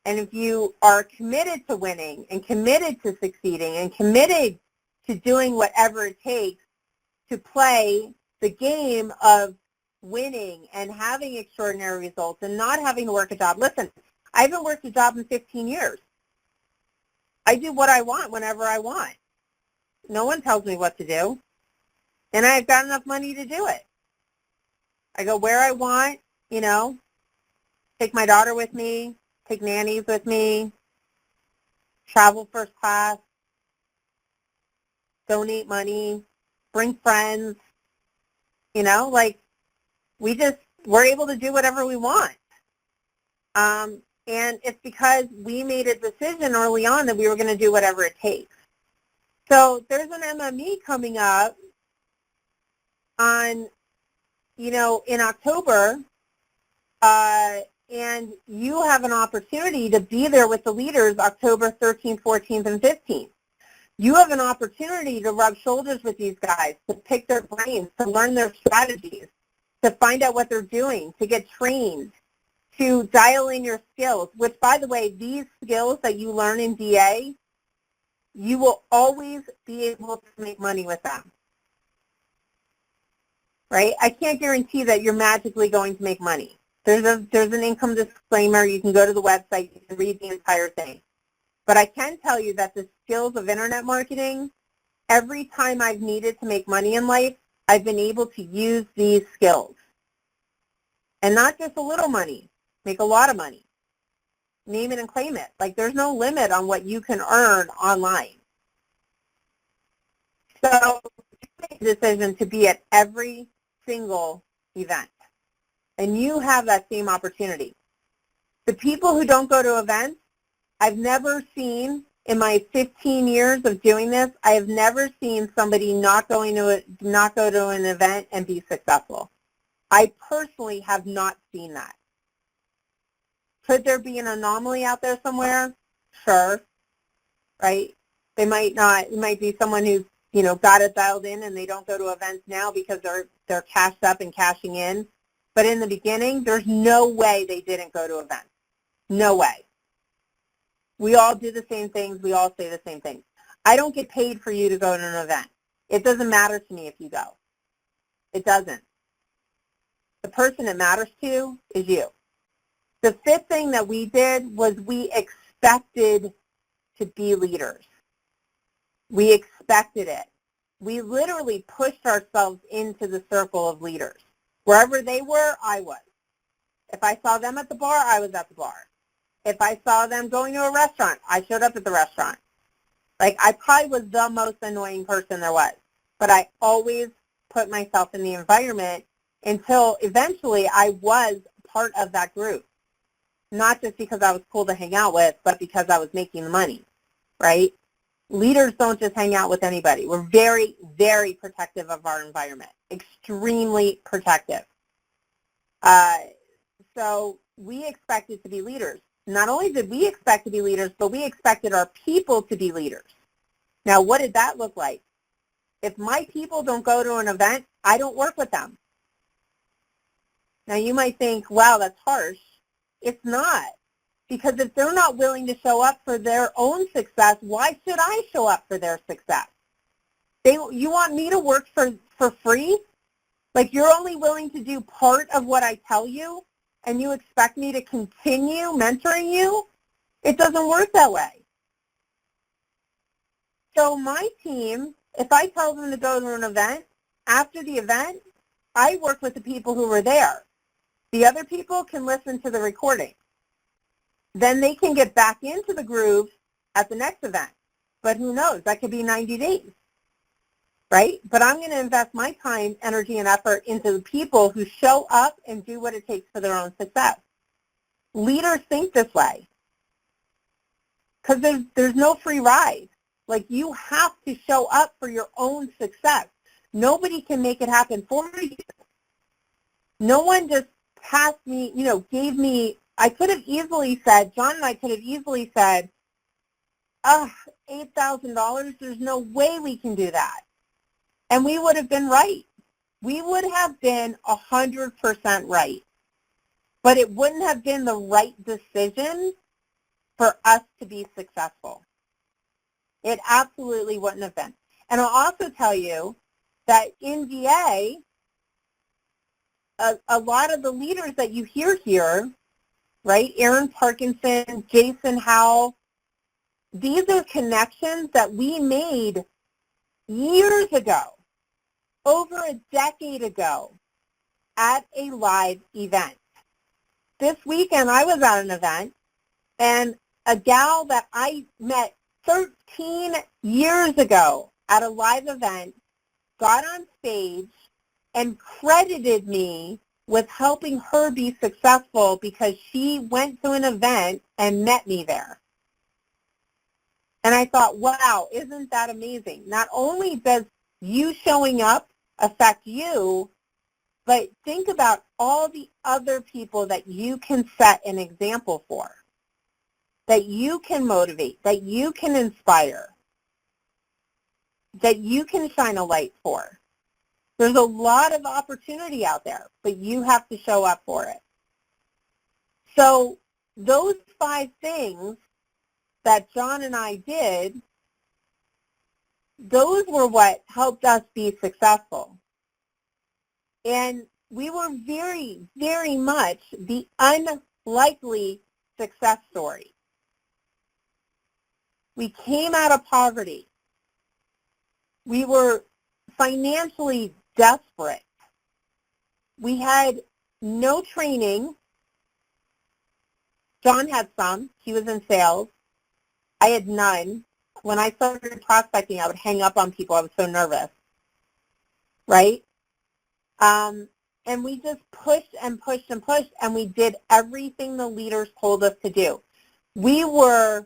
And if you are committed to winning and committed to succeeding and committed to doing whatever it takes to play the game of winning and having extraordinary results and not having to work a job. Listen, I haven't worked a job in 15 years. I do what I want whenever I want. No one tells me what to do. And I've got enough money to do it. I go where I want, you know, take my daughter with me, take nannies with me, travel first class, donate money, bring friends, you know, like we're able to do whatever we want. And it's because we made a decision early on that we were going to do whatever it takes. So there's an MME coming up on, you know, in October, and you have an opportunity to be there with the leaders October 13th, 14th, and 15th. You have an opportunity to rub shoulders with these guys, to pick their brains, to learn their strategies, to find out what they're doing, to get trained, to dial in your skills, which, by the way, these skills that you learn in DA, you will always be able to make money with them. Right? I can't guarantee that you're magically going to make money. There's an income disclaimer. You can go to the website. You can read the entire thing. But I can tell you that the skills of internet marketing, every time I've needed to make money in life, I've been able to use these skills. And not just a little money, make a lot of money. Name it and claim it. Like, there's no limit on what you can earn online. So you make a decision to be at every single event. And you have that same opportunity. The people who don't go to events, I've never seen, in my 15 years of doing this, I have never seen somebody not go to an event and be successful. I personally have not seen that. Could there be an anomaly out there somewhere? Sure, right? They might not. It might be someone who's, you know, got it dialed in and they don't go to events now because they're cashed up and cashing in. But in the beginning, there's no way they didn't go to events. No way. We all do the same things. We all say the same things. I don't get paid for you to go to an event. It doesn't matter to me if you go. It doesn't. The person it matters to is you. The fifth thing that we did was we expected to be leaders. We expected it. We literally pushed ourselves into the circle of leaders. Wherever they were, I was. If I saw them at the bar, I was at the bar. If I saw them going to a restaurant, I showed up at the restaurant. Like, I probably was the most annoying person there was. But I always put myself in the environment until eventually I was part of that group. Not just because I was cool to hang out with, but because I was making the money, right? Leaders don't just hang out with anybody. We're very, very protective of our environment, extremely protective. So we expected to be leaders. Not only did we expect to be leaders, but we expected our people to be leaders. Now, what did that look like? If my people don't go to an event, I don't work with them. Now, you might think, wow, that's harsh. It's not. Because if they're not willing to show up for their own success, why should I show up for their success? You want me to work for free? Like, you're only willing to do part of what I tell you, and you expect me to continue mentoring you? It doesn't work that way. So my team, if I tell them to go to an event, after the event, I work with the people who were there. The other people can listen to the recording. Then they can get back into the groove at the next event. But who knows? That could be 90 days, right? But I'm going to invest my time, energy, and effort into the people who show up and do what it takes for their own success. Leaders think this way because there's no free ride. Like, you have to show up for your own success. Nobody can make it happen for you. No one just passed me, gave me, I could have easily said, John and I could have easily said, $8,000, there's no way we can do that. And we would have been right. We would have been 100% right. But it wouldn't have been the right decision for us to be successful. It absolutely wouldn't have been. And I'll also tell you that in VA, a lot of the leaders that you hear here, right, Aaron Parkinson, Jason Howell, these are connections that we made years ago, over a decade ago, at a live event. This weekend I was at an event, and a gal that I met 13 years ago at a live event got on stage and credited me with helping her be successful because she went to an event and met me there. And I thought, wow, isn't that amazing? Not only does you showing up affect you, but think about all the other people that you can set an example for, that you can motivate, that you can inspire, that you can shine a light for. There's a lot of opportunity out there, but you have to show up for it. So those 5 things that John and I did, those were what helped us be successful. And we were very, very much the unlikely success story. We came out of poverty. We were financially desperate. We had no training. John had some. He was in sales. I had none. When I started prospecting, I would hang up on people. I was so nervous, right? And we just pushed and pushed and pushed, and we did everything the leaders told us to do. We were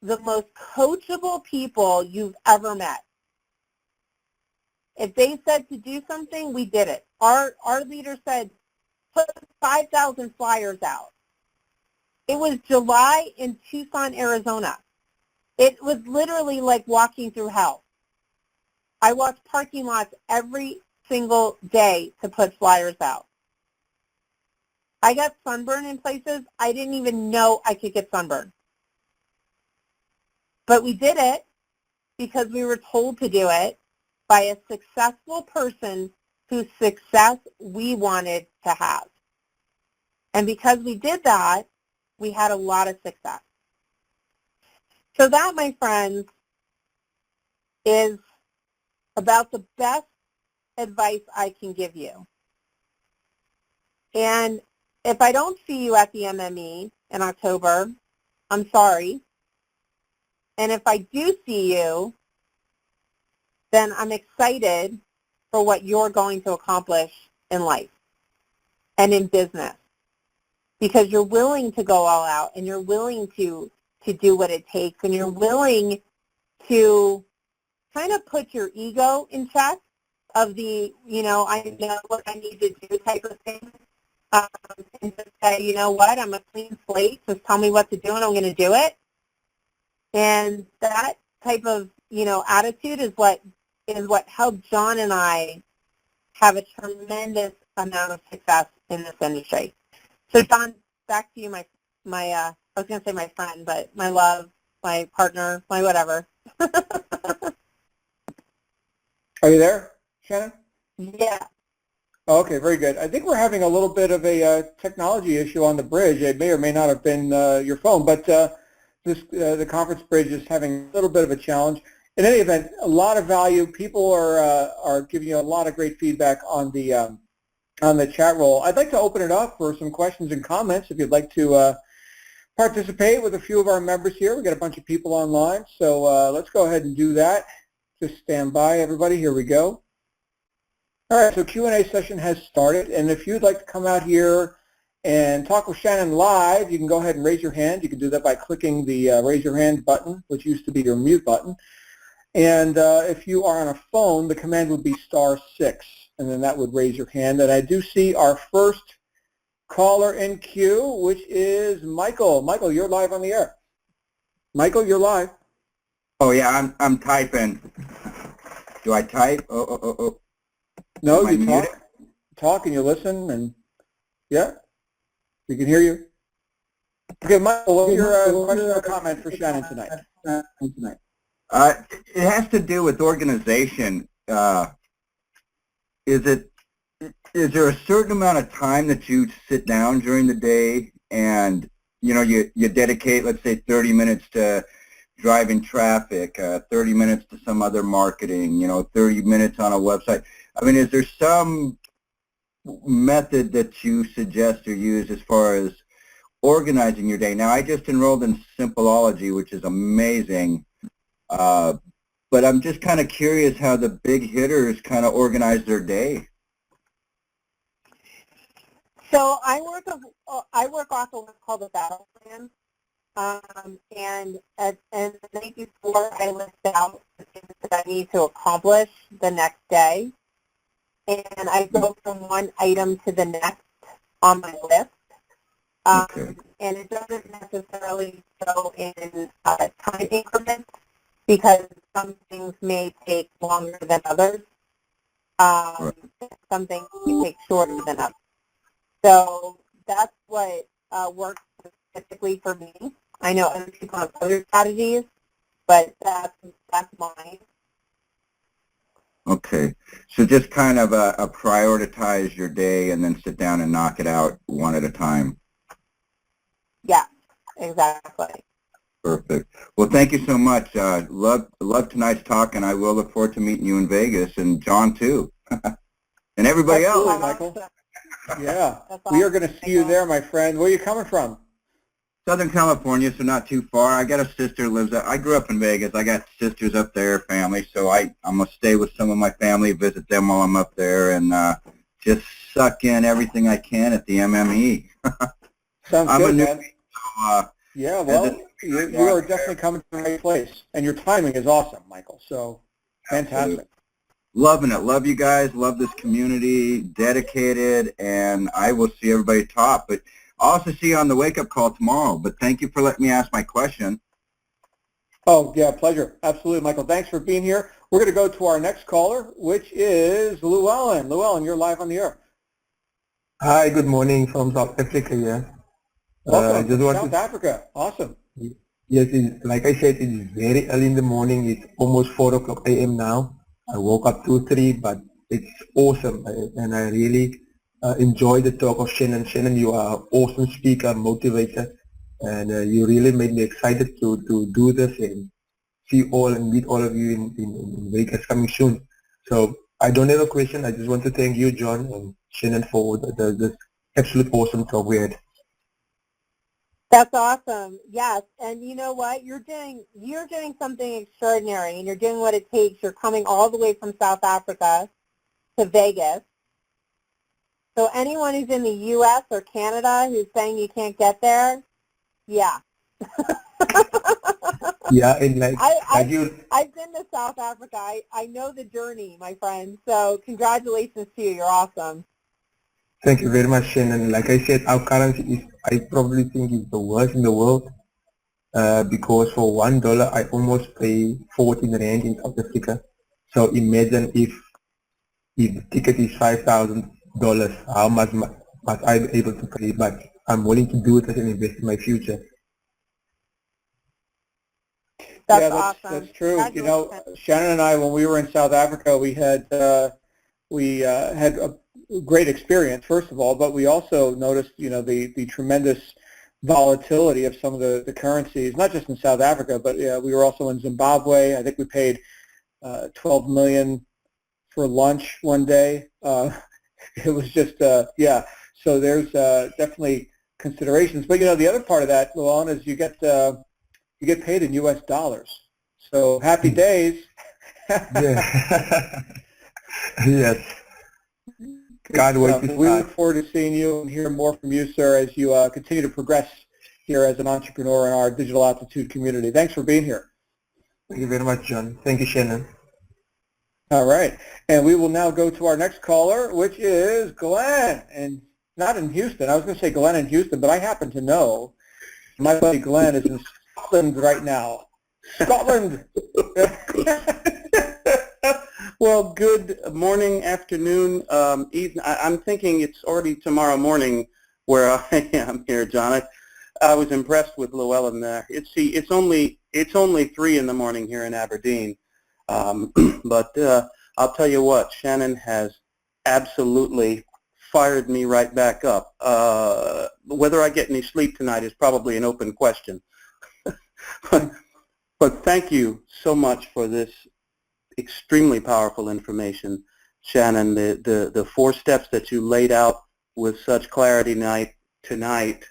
the most coachable people you've ever met. If they said to do something, we did it. Our leader said, put 5,000 flyers out. It was July in Tucson, Arizona. It was literally like walking through hell. I walked parking lots every single day to put flyers out. I got sunburned in places I didn't even know I could get sunburned. But we did it because we were told to do it by a successful person whose success we wanted to have. And because we did that, we had a lot of success. So that, my friends, is about the best advice I can give you. And if I don't see you at the MME in October, I'm sorry. And if I do see you, then I'm excited for what you're going to accomplish in life and in business, because you're willing to go all out, and you're willing to do what it takes, and you're willing to kind of put your ego in check of the, I know what I need to do type of thing, and just say, you know what, I'm a clean slate, just tell me what to do and I'm going to do it. And that type of, attitude is what helped John and I have a tremendous amount of success in this industry. So John, back to you, I was going to say my friend, but my love, my partner, my whatever. Are you there, Shannon? Yeah. Oh, okay, very good. I think we're having a little bit of a technology issue on the bridge. It may or may not have been your phone, but the conference bridge is having a little bit of a challenge. In any event, a lot of value. People are giving you a lot of great feedback on the chat roll. I'd like to open it up for some questions and comments if you'd like to participate with a few of our members here. We've got a bunch of people online, so let's go ahead and do that. Just stand by, everybody. Here we go. All right, so Q&A session has started, and if you'd like to come out here and talk with Shannon live, you can go ahead and raise your hand. You can do that by clicking the raise your hand button, which used to be your mute button. And if you are on a phone, the command would be *6, and then that would raise your hand. And I do see our first caller in queue, which is Michael. Michael, you're live on the air. Michael, you're live. Oh yeah, I'm typing. Do I type? Oh. No, you talk and you listen, and yeah, we can hear you. Okay, Michael, what's your question or comment for Shannon tonight? It has to do with organization. Is there a certain amount of time that you sit down during the day and you dedicate, let's say, 30 minutes to driving traffic, 30 minutes to some other marketing, 30 minutes on a website? I mean, is there some method that you suggest or use as far as organizing your day? Now, I just enrolled in Simpleology, which is amazing, but I'm just kind of curious how the big hitters kind of organize their day. So I work off of what's called a battle plan, and the night before I list out the things that I need to accomplish the next day, and I go from one item to the next on my list. Okay. And it doesn't necessarily go in time increments because some things may take longer than others. Right. Some things may take shorter than others. So that's what works specifically for me. I know other people have other strategies, but that's mine. Okay. So just kind of prioritize your day and then sit down and knock it out one at a time. Yeah, exactly. Perfect. Well, thank you so much. Love tonight's talk, and I will look forward to meeting you in Vegas, and John too, and everybody Absolutely, else. Michael. Yeah, That's we are awesome. going to see you there, my friend. Where are you coming from? Southern California, so not too far. I got a sister who lives I grew up in Vegas. I got sisters up there, family, so I'm going to stay with some of my family, visit them while I'm up there, and just suck in everything I can at the MME. Sounds I'm good, a new, man. so, Yeah, well, you are definitely coming to the right place, and your timing is awesome, Michael, so fantastic. Absolutely. Loving it. Love you guys. Love this community. Dedicated, and I will see everybody top. But I'll also see you on the wake-up call tomorrow. But thank you for letting me ask my question. Oh, yeah, pleasure. Absolutely, Michael. Thanks for being here. We're going to go to our next caller, which is Llewellyn. Llewellyn, you're live on the air. Hi, good morning from South Africa here. Welcome to South Africa. Awesome. Yes, like I said, it's very early in the morning. It's almost 4 o'clock a.m. now. I woke up 2-3, but it's awesome. And I really enjoy the talk of Shannon. Shannon, you are an awesome speaker, motivator, and you really made me excited to do this and see all and meet all of you in Vegas coming soon. So I don't have a question. I just want to thank you, John, and Shannon for the absolute awesome talk we had. That's awesome. Yes, and you know what? You're doing something extraordinary, and you're doing what it takes. You're coming all the way from South Africa to Vegas. So anyone who's in the U.S. or Canada who's saying you can't get there, yeah. Yeah, and I've been to South Africa. I know the journey, my friend. So congratulations to you. You're awesome. Thank you very much, Shannon. Like I said, our currency is, I probably think, is the worst in the world because for $1 I almost pay 14 Rand in South Africa. So imagine if the ticket is $5,000, how much must I be able to pay? But I'm willing to do it as an investment in my future. That's awesome. That's true. You know, Congratulations. Shannon and I, when we were in South Africa, we had a great experience, first of all, but we also noticed, the tremendous volatility of some of the currencies, not just in South Africa, but we were also in Zimbabwe. I think we paid $12 million for lunch one day. It was just, so there's definitely considerations. But, the other part of that, Llewellyn, is you get paid in U.S. dollars. So happy days. Yeah. Yes. God, wait to we look forward to seeing you and hearing more from you, sir, as you continue to progress here as an entrepreneur in our digital altitude community. Thanks for being here. Thank you very much, John. Thank you, Shannon. All right. And we will now go to our next caller, which is Glenn, and not in Houston. I was going to say Glenn in Houston, but I happen to know my buddy Glenn is in Scotland right now. Scotland! Well, good morning, afternoon, evening. I'm thinking it's already tomorrow morning where I am here, John. I was impressed with Llewellyn there. It's only 3 in the morning here in Aberdeen, but I'll tell you what, Shannon has absolutely fired me right back up. Whether I get any sleep tonight is probably an open question. But thank you so much for this extremely powerful information, Shannon. The 4 steps that you laid out with such clarity tonight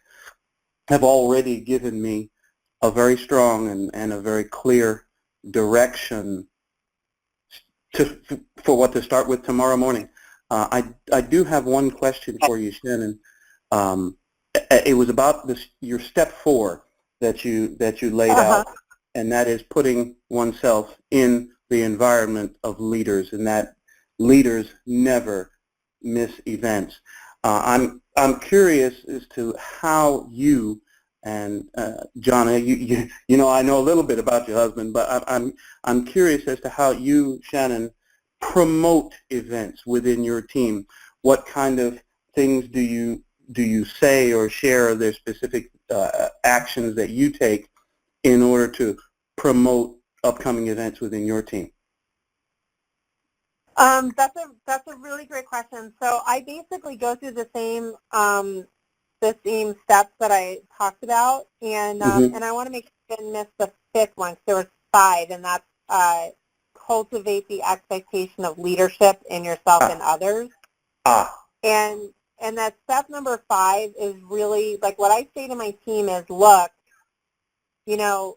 have already given me a very strong and a very clear direction for what to start with tomorrow morning. I do have one question for you, Shannon. It was about your step 4 that you laid out, and that is putting oneself in the environment of leaders, and that leaders never miss events. I'm curious as to how you and John, you know, I know a little bit about your husband, but I'm curious as to how you, Shannon, promote events within your team. What kind of things do you say or share? Are there specific actions that you take in order to promote upcoming events within your team? That's a really great question. So I basically go through the same steps that I talked about, and and I want to make sure I didn't miss the 5th one. So there was 5, and that's cultivate the expectation of leadership in yourself and others. And that step number 5 is really like what I say to my team is, look, you know,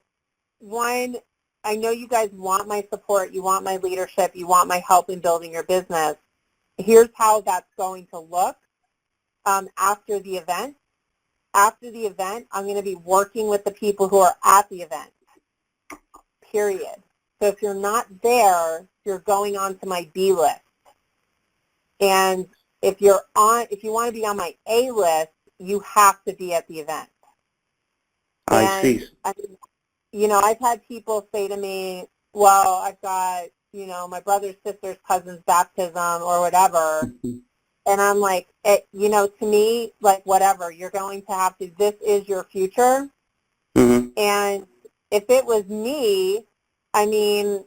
one, I know you guys want my support, you want my leadership, you want my help in building your business. Here's how that's going to look after the event. After the event, I'm going to be working with the people who are at the event, period. So if you're not there, you're going on to my B list. And if you want to be on my A list, you have to be at the event. I see. You know, I've had people say to me, well, I've got, you know, my brother's sister's cousin's baptism or whatever. And I'm like, you know, to me, like, whatever, you're going to have to, this is your future. And if it was me, I mean,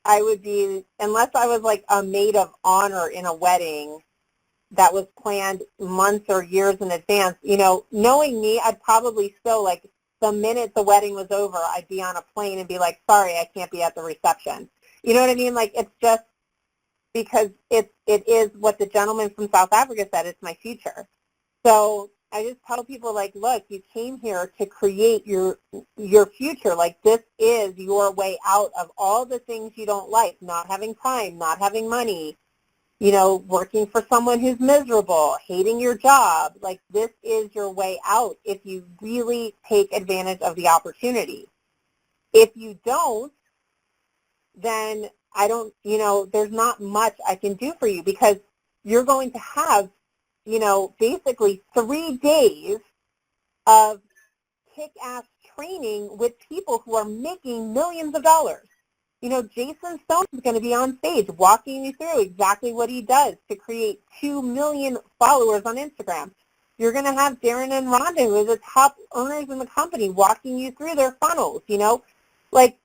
I would be, unless I was like a maid of honor in a wedding that was planned months or years in advance, you know, knowing me, I'd probably still, like, the minute the wedding was over, I'd be on a plane and be like, sorry, I can't be at the reception. You know what I mean? Like, it's just because it is what the gentleman from South Africa said, it's my future. So I just tell people, like, look, you came here to create your future. Like, this is your way out of all the things you don't like, not having time, not having money, you know, working for someone who's miserable, hating your job. Like, this is your way out if you really take advantage of the opportunity. If you don't, then I don't, you know, there's not much I can do for you because you're going to have, you know, basically 3 days of kick-ass training with people who are making millions of dollars. You know, Jason Stone is going to be on stage walking you through exactly what he does to create 2 million followers on Instagram. You're going to have Darren and Rhonda, who are the top earners in the company, walking you through their funnels, you know. Like,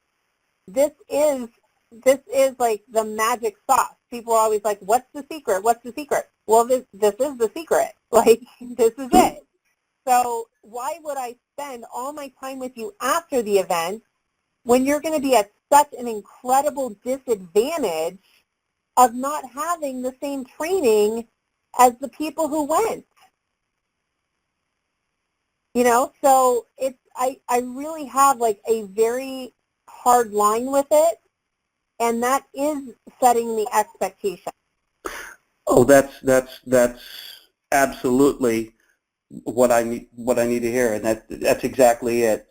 this is like the magic sauce. People are always like, what's the secret? What's the secret? Well, this is the secret. Like, this is it. So why would I spend all my time with you after the event when you're going to be at such an incredible disadvantage of not having the same training as the people who went? You know, so it's, I really have like a very hard line with it, and that is setting the expectation. Oh, that's absolutely what I need to hear, and that's exactly it.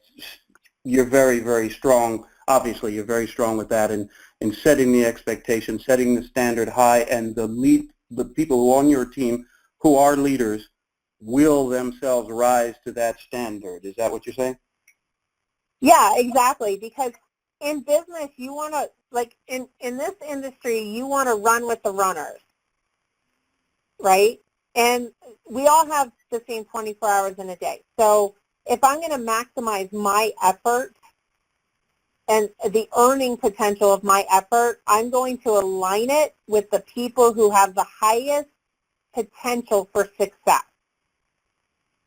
You're very, very strong. Obviously, you're very strong with that, and in setting the expectation, setting the standard high, and the people who are on your team who are leaders will themselves rise to that standard. Is that what you're saying? Yeah, exactly. Because in business, you want to, like, in this industry, you want to run with the runners, right? And we all have the same 24 hours in a day. So if I'm going to maximize my effort and the earning potential of my effort, I'm going to align it with the people who have the highest potential for success.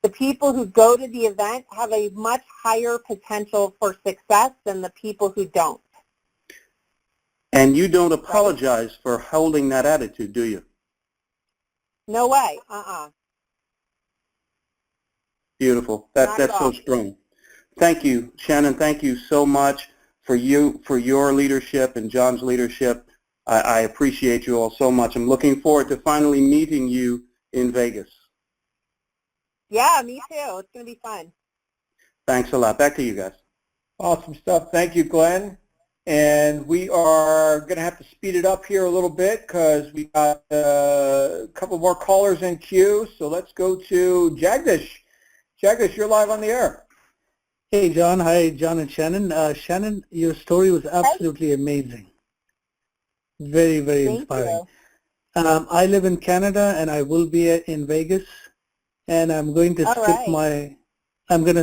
The people who go to the event have a much higher potential for success than the people who don't. And you don't apologize for holding that attitude, do you? No way. Beautiful. Not at That's so all. strong. Thank you, Shannon. Thank you so much for your leadership and John's leadership. I appreciate you all so much. I'm looking forward to finally meeting you in Vegas. Yeah, me too. It's going to be fun. Thanks a lot. Back to you guys. Awesome stuff. Thank you, Glenn. And we are going to have to speed it up here a little bit because we got a couple more callers in queue. So let's go to Jagdish. Jagdish, you're live on the air. Hey, John. Hi, John and Shannon. Shannon, your story was absolutely amazing. Very, very inspiring. I live in Canada, and I will be in Vegas. And I'm going to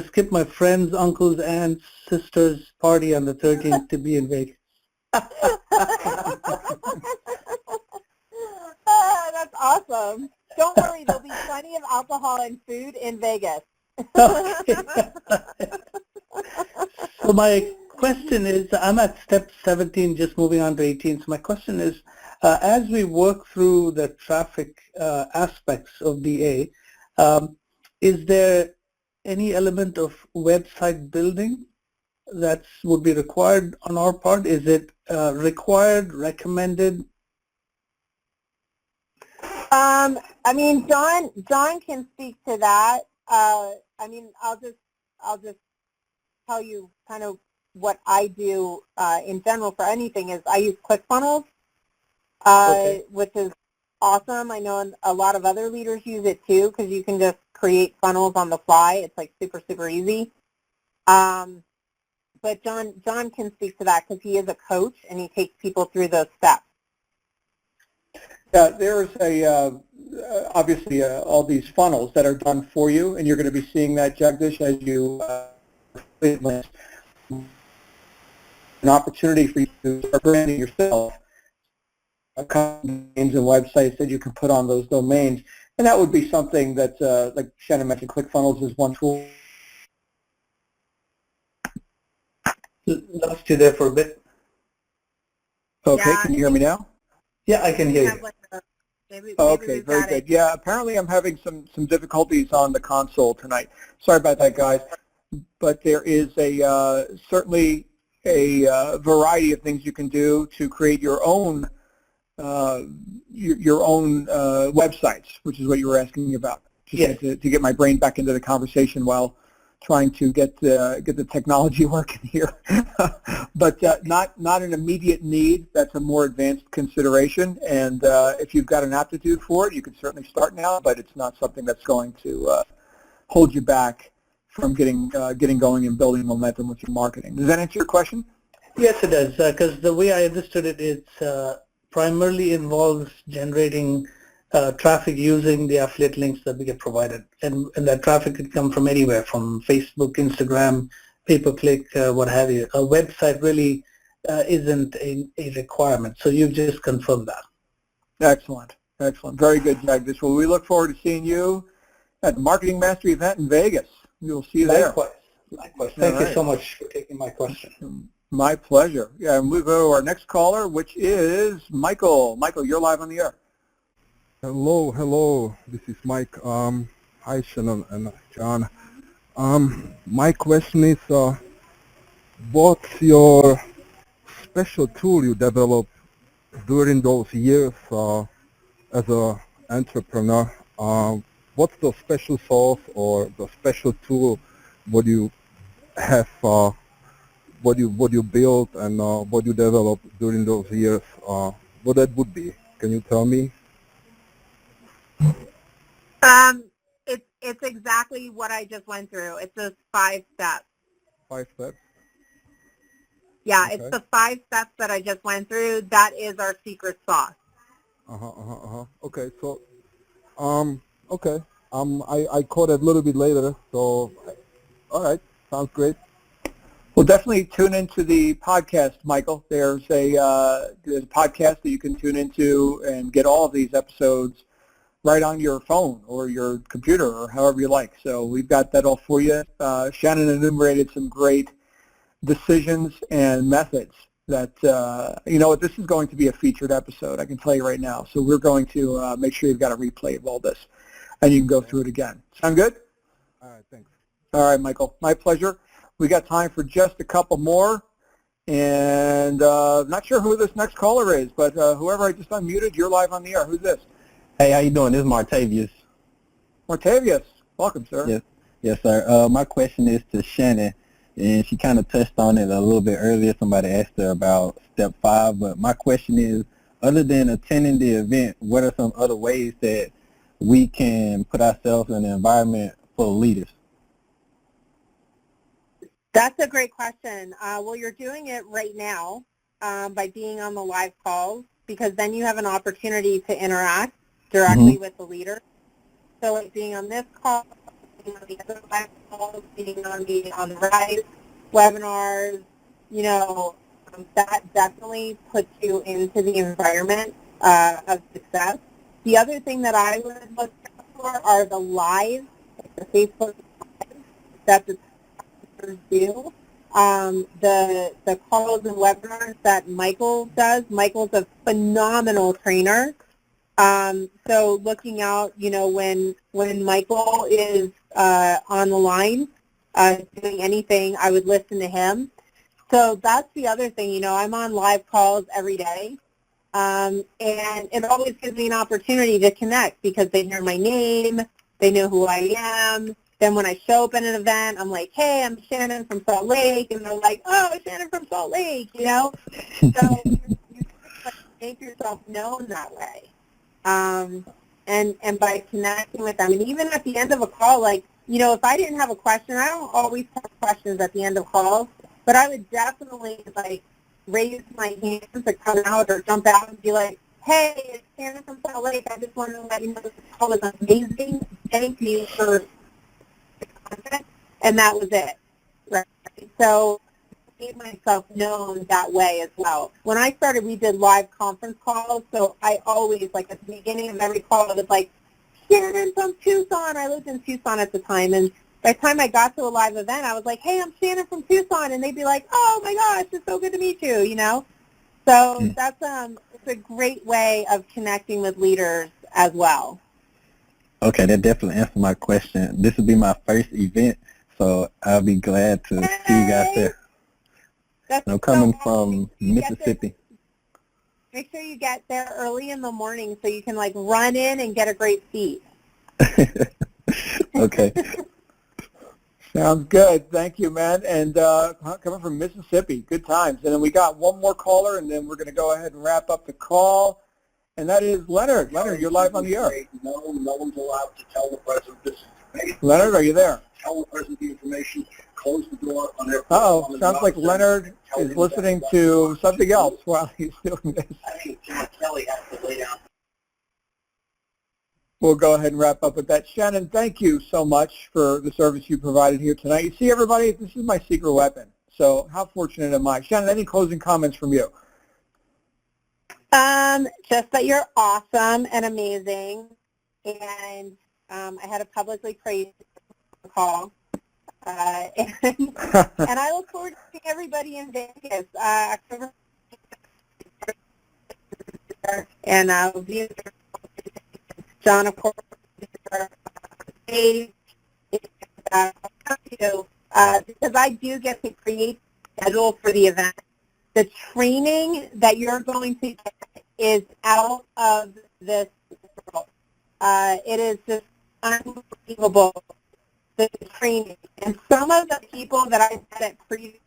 skip my friends, uncles, aunts, sisters' party on the 13th to be in Vegas. That's awesome. Don't worry, there'll be plenty of alcohol and food in Vegas. Okay. So my question is, I'm at step 17, just moving on to 18. So my question is, as we work through the traffic aspects of DA, is there any element of website building that would be required on our part? Is it required, recommended? I mean, John can speak to that. I mean, I'll just tell you kind of what I do in general for anything is I use ClickFunnels, which is awesome. I know a lot of other leaders use it too because you can just create funnels on the fly. It's like super, super easy. But John can speak to that because he is a coach and he takes people through those steps. Yeah, there's obviously all these funnels that are done for you, and you're going to be seeing that, Jagdish, as you an opportunity for you to start branding yourself, names and websites that you can put on those domains, and that would be something that, like Shannon mentioned, ClickFunnels is one tool. Lost you there for a bit. Okay, Yeah, can you hear me now? Yeah, I can hear you. Okay, very good. Yeah, apparently I'm having some difficulties on the console tonight. Sorry about that, guys. But there is certainly a variety of things you can do to create your own websites, which is what you were asking about. Just to get my brain back into the conversation while trying to get the technology working here. But not an immediate need. That's a more advanced consideration. And if you've got an aptitude for it, you can certainly start now, but it's not something that's going to hold you back from getting going and building momentum with your marketing. Does that answer your question? Yes, it does, because the way I understood it, it's primarily involves generating traffic using the affiliate links that we get provided. And that traffic could come from anywhere, from Facebook, Instagram, pay-per-click, what have you. A website really isn't a requirement. So you've just confirmed that. Excellent. Excellent. Very good, Jagdish. Well, we look forward to seeing you at the Marketing Mastery event in Vegas. We will see you there. Likewise. Thank you so much for taking my question. My pleasure. Yeah, and we'll go to our next caller, which is Michael. Michael, you're live on the air. Hello. This is Mike. Hi, Shannon and John. My question is, what's your special tool you developed during those years as an entrepreneur? What's the special sauce or the special tool what you have, what you built and what you developed during those years? What that would be? Can you tell me? It's exactly what I just went through. It's those 5 steps. 5 steps? Yeah, Okay. It's the 5 steps that I just went through. That is our secret sauce. Okay, so, okay. I caught it a little bit later, so All right. Sounds great. Well, definitely tune into the podcast, Michael. There's a podcast that you can tune into and get all of these episodes right on your phone or your computer or however you like. So we've got that all for you. Shannon enumerated some great decisions and methods that, you know what, this is going to be a featured episode, I can tell you right now. So we're going to make sure you've got a replay of all this and you can go through it again. Sound good? All right. Thanks. All right, Michael. My pleasure. We got time for just a couple more. And not sure who this next caller is, but whoever I just unmuted, you're live on the air. Who's this? Hey, how you doing? This is Martavius. Martavius. Welcome, sir. Yes, sir. My question is to Shannon, and she kind of touched on it a little bit earlier. Somebody asked her about step 5, but my question is, other than attending the event, what are some other ways that we can put ourselves in an environment full of leaders? That's a great question. Well, you're doing it right now by being on the live calls, because then you have an opportunity to interact directly with the leader. So like being on this call, being on the other live calls, being on the Rise webinars, you know, that definitely puts you into the environment of success. The other thing that I would look for are the lives, like the Facebook lives that the do. The calls and webinars that Michael does. Michael's a phenomenal trainer. So looking out, you know, when Michael is on the line doing anything, I would listen to him. So that's the other thing, you know, I'm on live calls every day. And it always gives me an opportunity to connect because they hear my name, they know who I am. Then when I show up at an event, I'm like, hey, I'm Shannon from Salt Lake. And they're like, oh, Shannon from Salt Lake, you know? So you make yourself known that way. And by connecting with them. And even at the end of a call, like, you know, if I didn't have a question, I don't always have questions at the end of calls, but I would definitely, like, raise my hand to come out or jump out and be like, hey, it's Shannon from Salt Lake. I just wanted to let you know this call is amazing. Thank you for and that was it. Right? So I made myself known that way as well. When I started, we did live conference calls, so I always, like at the beginning of every call, I was like, Shannon from Tucson. I lived in Tucson at the time, and by the time I got to a live event, I was like, hey, I'm Shannon from Tucson, and they'd be like, oh my gosh, it's so good to meet you, you know? So that's it's a great way of connecting with leaders as well. Okay, that definitely answered my question. This will be my first event, so I'll be glad to see you guys there. I'm coming from Mississippi. Make sure you get there early in the morning so you can, like, run in and get a great seat. Okay. Sounds good. Thank you, man. And coming from Mississippi, good times. And then we got one more caller, and then we're going to go ahead and wrap up the call. And that is Leonard. Leonard, you're live on the air. No one's allowed to tell the president this information. Leonard, are you there? Tell the president the information. Close the door on their. Uh-oh, sounds like Leonard is listening to something else while he's doing this. I think John Kelly has to lay down. We'll go ahead and wrap up with that. Shannon, thank you so much for the service you provided here tonight. You see, everybody, this is my secret weapon. So how fortunate am I? Shannon, any closing comments from you? Just that you're awesome and amazing, and I had to publicly praise the call, and I look forward to seeing everybody in Vegas October, and I'll be John, of course, because I do get to create a schedule for the event. The training that you're going to get is out of this world. It is just unbelievable, the training. And some of the people that I met at previous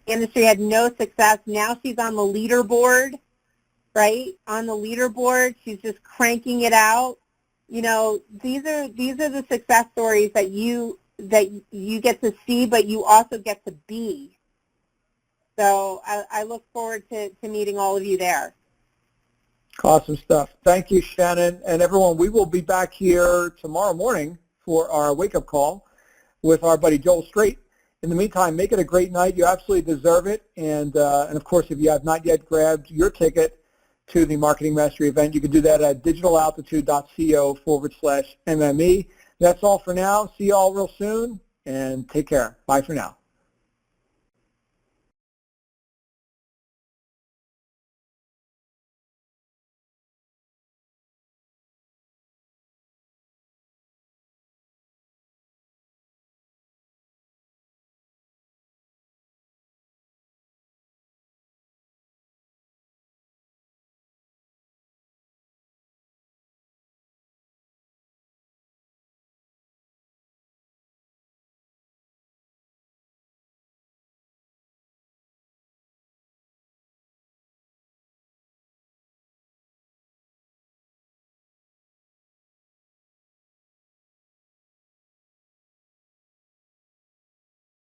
industry had no success. Now she's on the leaderboard, right? On the leaderboard, she's just cranking it out. You know, these are the success stories that you get to see, but you also get to be. So I look forward to meeting all of you there. Awesome stuff. Thank you, Shannon. And everyone, we will be back here tomorrow morning for our wake-up call with our buddy Joel Straight. In the meantime, make it a great night. You absolutely deserve it. And of course, if you have not yet grabbed your ticket to the Marketing Mastery event, you can do that at digitalaltitude.co/MME. That's all for now. See you all real soon, and take care. Bye for now.